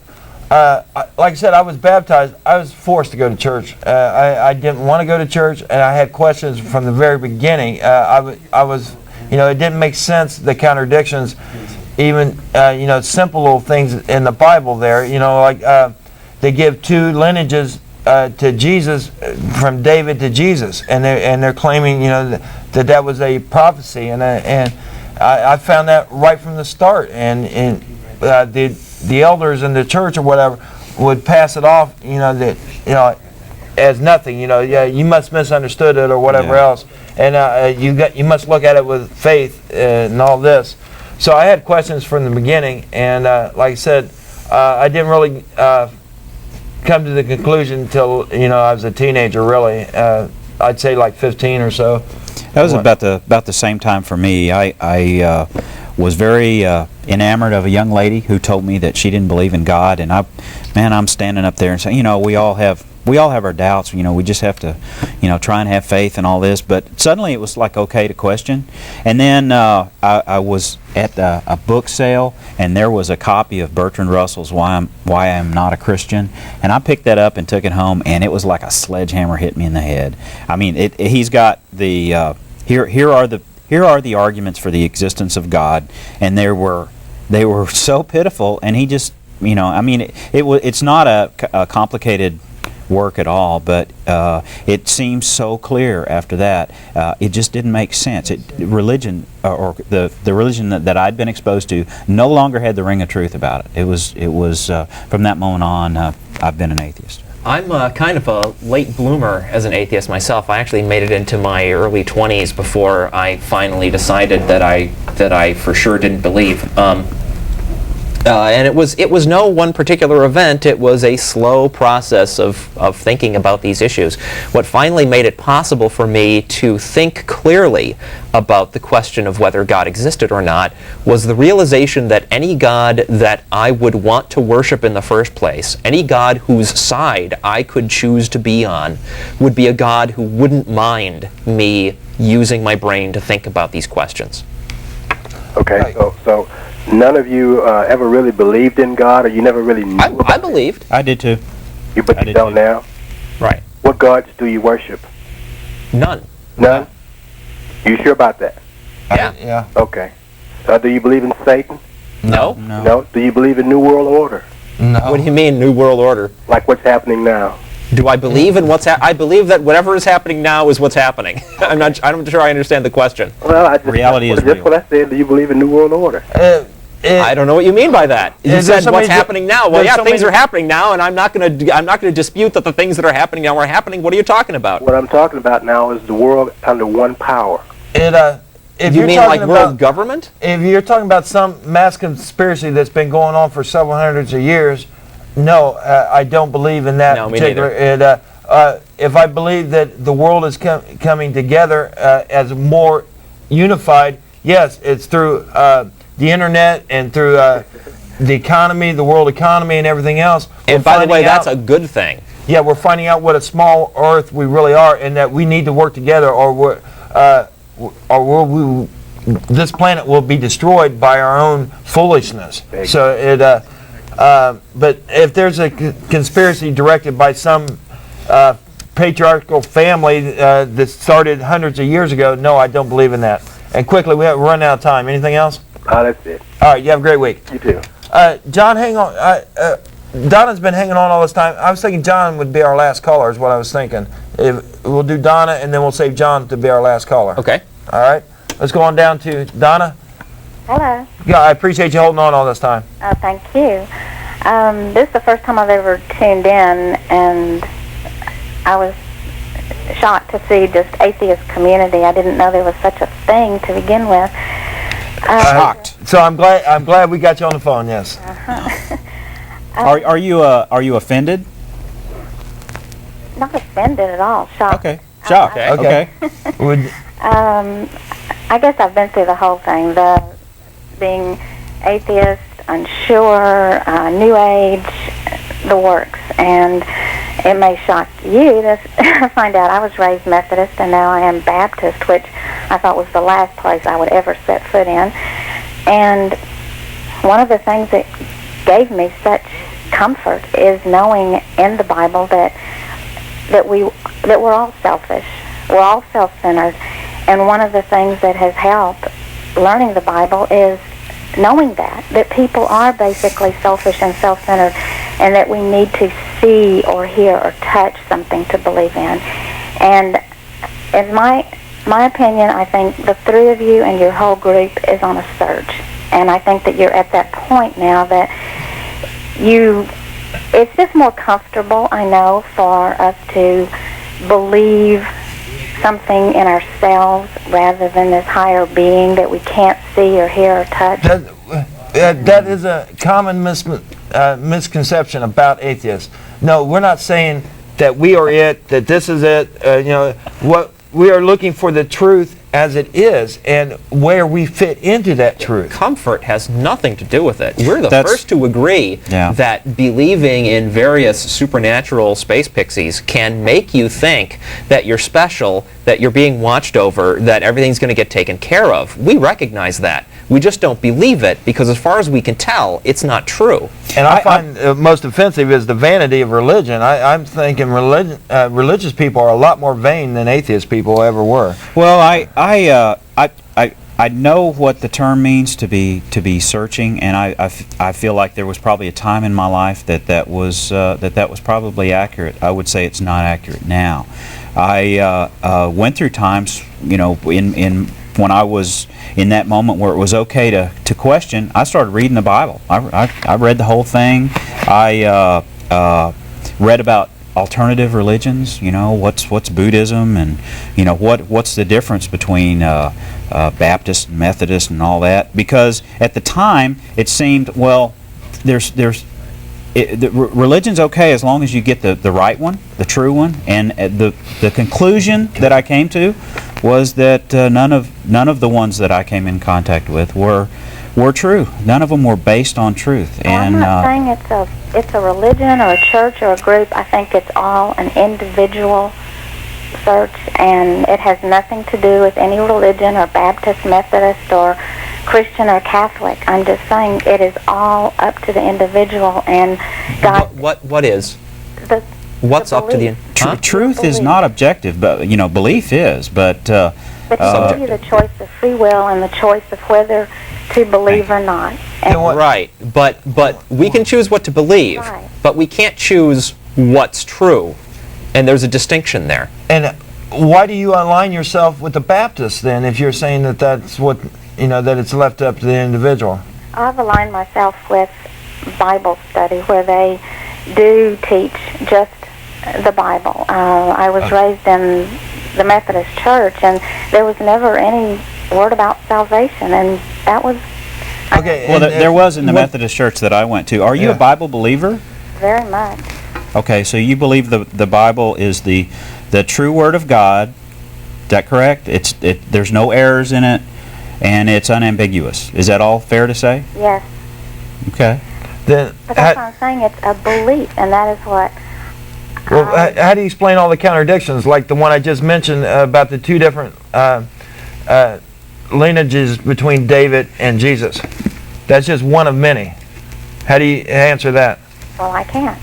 like I said, I was baptized. I was forced to go to church. I didn't want to go to church, and I had questions from the very beginning. I was, it didn't make sense, the contradictions, even, simple little things in the Bible there, like they give two lineages to Jesus, from David to Jesus, and they're claiming, that was a prophecy, and I found that right from the start, and the elders in the church or whatever would pass it off, as nothing, you must misunderstood it or whatever else, and you must look at it with faith and all this. So I had questions from the beginning, and like I said, I didn't really come to the conclusion until I was a teenager. Really, I'd say like 15 or so. That was about the same time for me. I was very enamored of a young lady who told me that she didn't believe in God, and I'm standing up there and saying, we all have our doubts. We just have to, try and have faith and all this. But suddenly it was like okay to question. And then I was at a book sale, and there was a copy of Bertrand Russell's Why I'm Not a Christian, and I picked that up and took it home, and it was like a sledgehammer hit me in the head. I mean, he's got the here are the arguments for the existence of God, and they were so pitiful, and he just it's not a complicated work at all, but it seems so clear after that. It just didn't make sense. Religion, or the religion that I'd been exposed to, no longer had the ring of truth about it. It was from that moment on, I've been an atheist. I'm kind of a late bloomer as an atheist myself. I actually made it into my early 20s before I finally decided that I for sure didn't believe. And it was no one particular event. It was a slow process of thinking about these issues. What finally made it possible for me to think clearly about the question of whether God existed or not was the realization that any God that I would want to worship in the first place, any God whose side I could choose to be on, would be a God who wouldn't mind me using my brain to think about these questions. Okay, so none of you ever really believed in God, or you never really knew about I believed. I did too. But you don't now? Right. What gods do you worship? None. None? You sure about that? Yeah. Yeah. Okay. Do you believe in Satan? No. No? Do you believe in New World Order? No. What do you mean, New World Order? Like what's happening now? Do I believe in I believe that whatever is happening now is what's happening. I'm not sure I understand the question. Well, Reality is real. That's what I said. Do you believe in New World Order? I don't know what you mean by that. You said what's happening now. Well, yeah, things are happening now, and I'm not going to dispute that the things that are happening now are happening. What are you talking about? What I'm talking about now is the world under one power. If you you're mean talking like about world government? If you're talking about some mass conspiracy that's been going on for several hundreds of years, no, I don't believe in that particular. If I believe that the world is coming together as more unified, yes, it's through the internet and through the economy, the world economy, and everything else. And by the way, that's a good thing. Yeah, we're finding out what a small Earth we really are, and that we need to work together, or this planet will be destroyed by our own foolishness. So but if there's a conspiracy directed by some patriarchal family that started hundreds of years ago, no, I don't believe in that. And quickly, we have run out of time. Anything else? That's it. All right, you have a great week. You too. John, hang on. Donna's been hanging on all this time. I was thinking John would be our last caller is what I was thinking. We'll do Donna, and then we'll save John to be our last caller. Okay. All right. Let's go on down to Donna. Hello. Yeah, I appreciate you holding on all this time. Thank you. This is the first time I've ever tuned in, and I was shocked to see just atheist community. I didn't know there was such a thing to begin with. Shocked. So I'm glad we got you on the phone. Yes. Are you offended? Not offended at all. Shocked. Okay. Shocked. Okay. I guess I've been through the whole thing. The being atheist, unsure, New Age, the works, and it may shock you to find out I was raised Methodist and now I am Baptist, which I thought was the last place I would ever set foot in. And one of the things that gave me such comfort is knowing in the Bible that we're all selfish, we're all self-centered, and one of the things that has helped learning the Bible is knowing that people are basically selfish and self-centered, and that we need to see or hear or touch something to believe in. And in my opinion, I think the three of you and your whole group is on a search, and I think that you're at that point now that it's just more comfortable, I know, for us to believe something in ourselves rather than this higher being that we can't see or hear or touch. That is a common misconception about atheists. No, we're not saying that we are it, that this is it. What we are looking for the truth as it is and where we fit into that truth. Comfort has nothing to do with it. We're the first to agree that believing in various supernatural space pixies can make you think that you're special, that you're being watched over, that everything's going to get taken care of. We recognize that. We just don't believe it because as far as we can tell, it's not true. And I find most offensive is the vanity of religion. I'm thinking religious people are a lot more vain than atheist people ever were. Well, I know what the term means to be searching, and I feel like there was probably a time in my life that was probably accurate. I would say it's not accurate now. I went through times, when I was in that moment where it was okay to question. I started reading the Bible. I read the whole thing. I read about alternative religions. What's Buddhism, and what's the difference between Baptist, Methodist, and all that. Because at the time it seemed, well, religion's okay as long as you get the right one, the true one. And the conclusion that I came to was that none of the ones that I came in contact with were true. None of them were based on truth. Well, I'm not saying it's a religion or a church or a group. I think it's all an individual search, and it has nothing to do with any religion or Baptist, Methodist, or Christian or Catholic. I'm just saying it is all up to the individual, and God. What is? What's up to the truth is not objective, but belief is. But it's really the choice of free will and the choice of whether to believe or not. Right, but we can choose what to believe, but we can't choose what's true, and there's a distinction there. And why do you align yourself with the Baptists then, if you're saying that that's what that it's left up to the individual? I've aligned myself with Bible study where they do teach just the Bible. I was raised in the Methodist Church, and there was never any word about salvation, and that was okay. Well, there was in the Methodist Church that I went to. Are you a Bible believer? Very much. Okay, so you believe the Bible is the true Word of God. Is that correct? There's no errors in it, and it's unambiguous. Is that all fair to say? Yes. Okay. Then but that's what I'm saying. It's a belief, and that is what. Well, how do you explain all the contradictions, like the one I just mentioned about the two different lineages between David and Jesus? That's just one of many. How do you answer that? Well, I can't.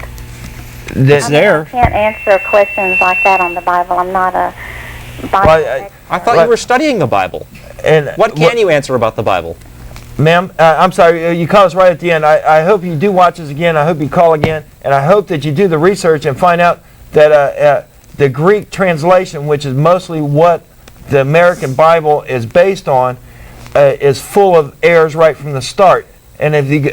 It's there. I can't answer questions like that on the Bible. I'm not a Bible. I thought you were studying the Bible. And what can you answer about the Bible? Ma'am, I'm sorry, you called us right at the end. I hope you do watch us again. I hope you call again. And I hope that you do the research and find out that the Greek translation, which is mostly what the American Bible is based on, is full of errors right from the start. And if you,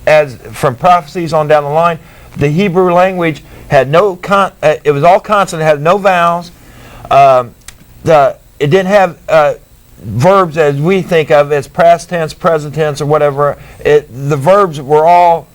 as from prophecies on down the line, the Hebrew language had no it was all consonant, it had no vowels. It didn't have verbs as we think of as past tense, present tense, or whatever. The verbs were all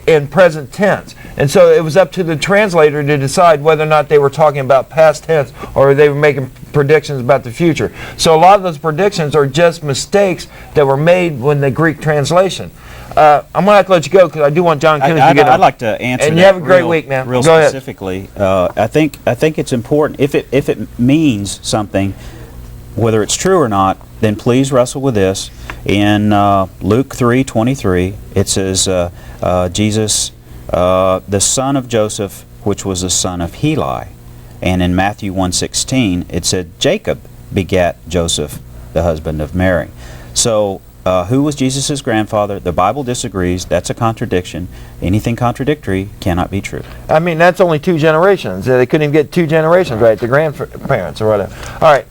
in present tense, and so it was up to the translator to decide whether or not they were talking about past tense or they were making predictions about the future. So a lot of those predictions are just mistakes that were made when the Greek translation. I'm going to have to let you go because I do want John Koontz to get on. I'd like to answer and that. You have a great week, man. Real go specifically, I think it's important if it means something, whether it's true or not, then please wrestle with this. In Luke 3:23, it says Jesus, the son of Joseph, which was the son of Heli. And in Matthew 1:16, it said Jacob begat Joseph, the husband of Mary. So who was Jesus' grandfather? The Bible disagrees. That's a contradiction. Anything contradictory cannot be true. I mean, that's only 2 generations. They couldn't even get 2 generations right, the grandparents or whatever. All right.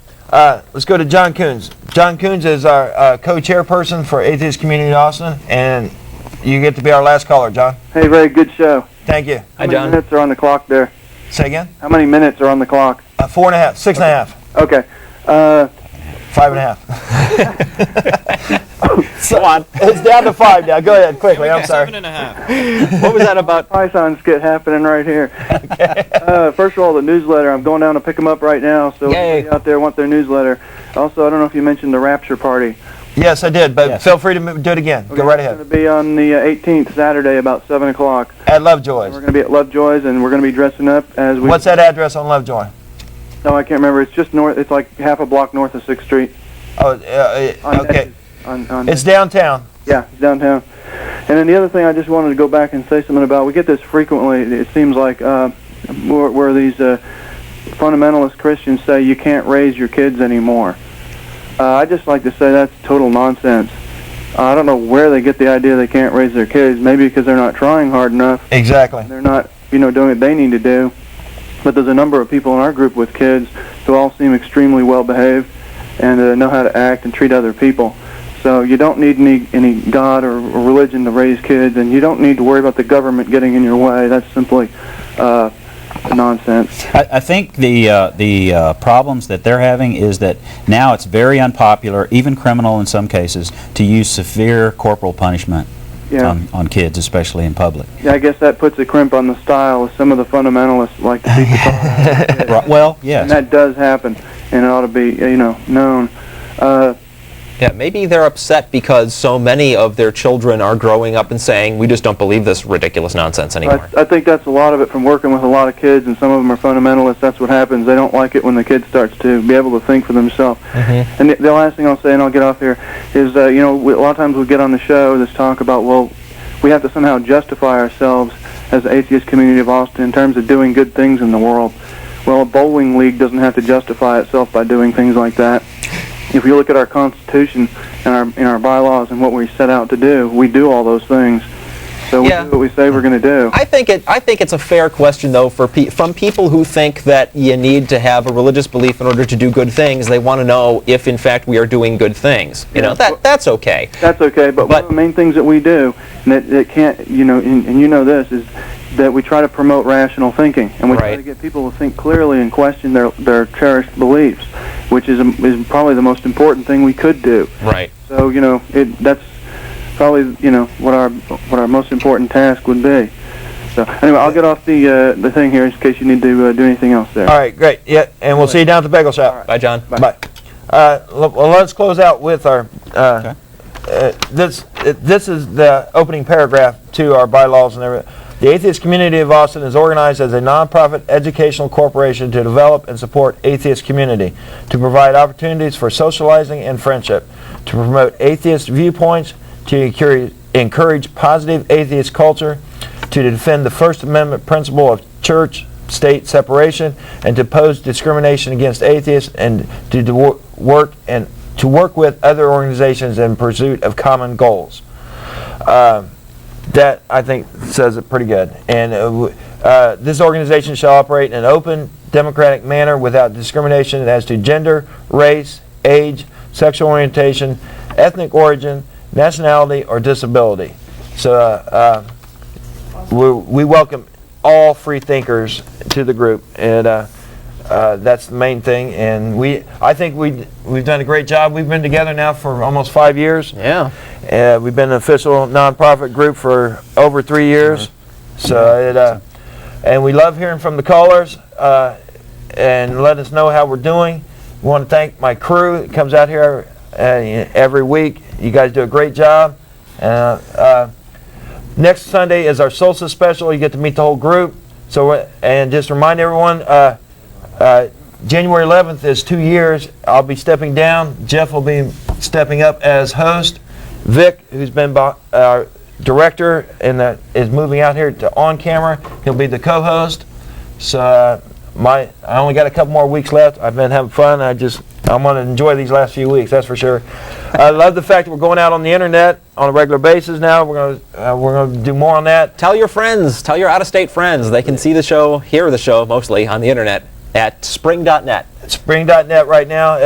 Let's go to John Koontz. John Koontz is our co-chairperson for Atheist Community Austin, and you get to be our last caller, John. Hey, Ray, good show. Thank you. How many minutes are on the clock there? Say again? How many minutes are on the clock? 4.5, 6.5. Okay. 5.5. Go on. It's down to 5 now. Go ahead, quickly. I'm sorry. 7.5. What was that about Python skit happening right here? Okay. First of all, the newsletter. I'm going down to pick them up right now. So anybody out there want their newsletter. Also, I don't know if you mentioned the Rapture party. Yes, I did, but feel free to do it again. Okay, go right ahead. It's going to be on the 18th, Saturday, about 7 o'clock. At Lovejoy's. We're going to be at Lovejoy's, and we're going to be dressing up as we... What's that address on Lovejoy? No, I can't remember. It's just north. It's like half a block north of 6th Street. Oh, okay. It's downtown. Yeah, it's downtown. And then the other thing I just wanted to go back and say something about, we get this frequently, it seems like, where these fundamentalist Christians say you can't raise your kids anymore. I just like to say that's total nonsense. I don't know where they get the idea they can't raise their kids. Maybe because they're not trying hard enough. Exactly. They're not, doing what they need to do. But there's a number of people in our group with kids who all seem extremely well behaved and know how to act and treat other people. So you don't need any God or religion to raise kids, and you don't need to worry about the government getting in your way. That's simply nonsense. I think the problems that they're having is that now it's very unpopular, even criminal in some cases, to use severe corporal punishment on kids, especially in public. Yeah, I guess that puts a crimp on the style of some of the fundamentalists like to beat the tar out of kids. Right, well, yes. And that does happen, and it ought to be, known. Yeah, maybe they're upset because so many of their children are growing up and saying, we just don't believe this ridiculous nonsense anymore. I think that's a lot of it from working with a lot of kids, and some of them are fundamentalists. That's what happens. They don't like it when the kid starts to be able to think for themselves. Mm-hmm. And the last thing I'll say, and I'll get off here, is, a lot of times we get on the show this talk about, well, we have to somehow justify ourselves as the atheist community of Austin in terms of doing good things in the world. Well, a bowling league doesn't have to justify itself by doing things like that. If you look at our Constitution and our bylaws and what we set out to do, we do all those things. So we do what we say we're going to do. I think it's a fair question, though, from people who think that you need to have a religious belief in order to do good things. They want to know if, in fact, we are doing good things. That's okay. That's okay, but one of the main things that we do, and that can't, and this, is that we try to promote rational thinking, and we try to get people to think clearly and question their cherished beliefs, which is probably the most important thing we could do. Right. So that's probably what our most important task would be. So anyway, I'll get off the thing here in case you need to do anything else there. All right, great. Yeah, and we'll see you down at the bagel shop. Right. Bye, John. Bye. Well, let's close out with our. This is the opening paragraph to our bylaws and everything. The Atheist Community of Austin is organized as a nonprofit educational corporation to develop and support atheist community, to provide opportunities for socializing and friendship, to promote atheist viewpoints, to encourage positive atheist culture, to defend the First Amendment principle of church-state separation, and to oppose discrimination against atheists, and to work with other organizations in pursuit of common goals. That, I think, says it pretty good. And this organization shall operate in an open, democratic manner without discrimination as to gender, race, age, sexual orientation, ethnic origin, nationality, or disability. So we welcome all free thinkers to the group. And That's the main thing, and I think we've done a great job. We've been together now for almost 5 years. Yeah. We've been an official nonprofit group for over 3 years. So and we love hearing from the callers and let us know how we're doing. We want to thank my crew that comes out here every week. You guys do a great job. Next Sunday is our solstice special. You get to meet the whole group. So and just remind everyone, January 11th is 2 years. I'll be stepping down. Jeff will be stepping up as host. Vic, who's been our director and is moving out here to on camera, he'll be the co-host. So I only got a couple more weeks left. I've been having fun. I'm going to enjoy these last few weeks, that's for sure. I love the fact that we're going out on the internet on a regular basis now. We're going to do more on that. Tell your friends, tell your out-of-state friends. They can see the show, hear the show mostly on the internet at spring.net. Spring.net right now.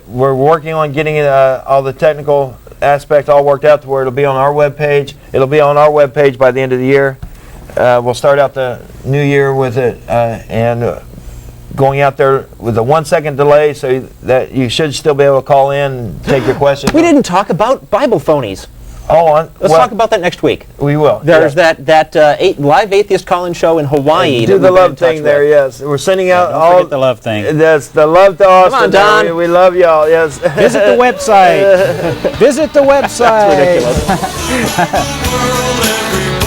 We're working on getting all the technical aspects all worked out to where it'll be on our webpage. It'll be on our webpage by the end of the year. We'll start out the new year with it and going out there with a 1 second delay so that you should still be able to call in and take your questions. We didn't talk about Bible phonies. Let's talk about that next week. We will. There's that live atheist call-in show in Hawaii. Do the love thing there, yes. We're sending out don't forget the love thing. That's the love to Austin. Come on, Don. We love y'all, yes. Visit the website. Visit the website. That's ridiculous.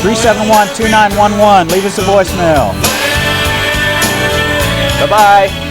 371-2911. Leave us a voicemail. Bye-bye.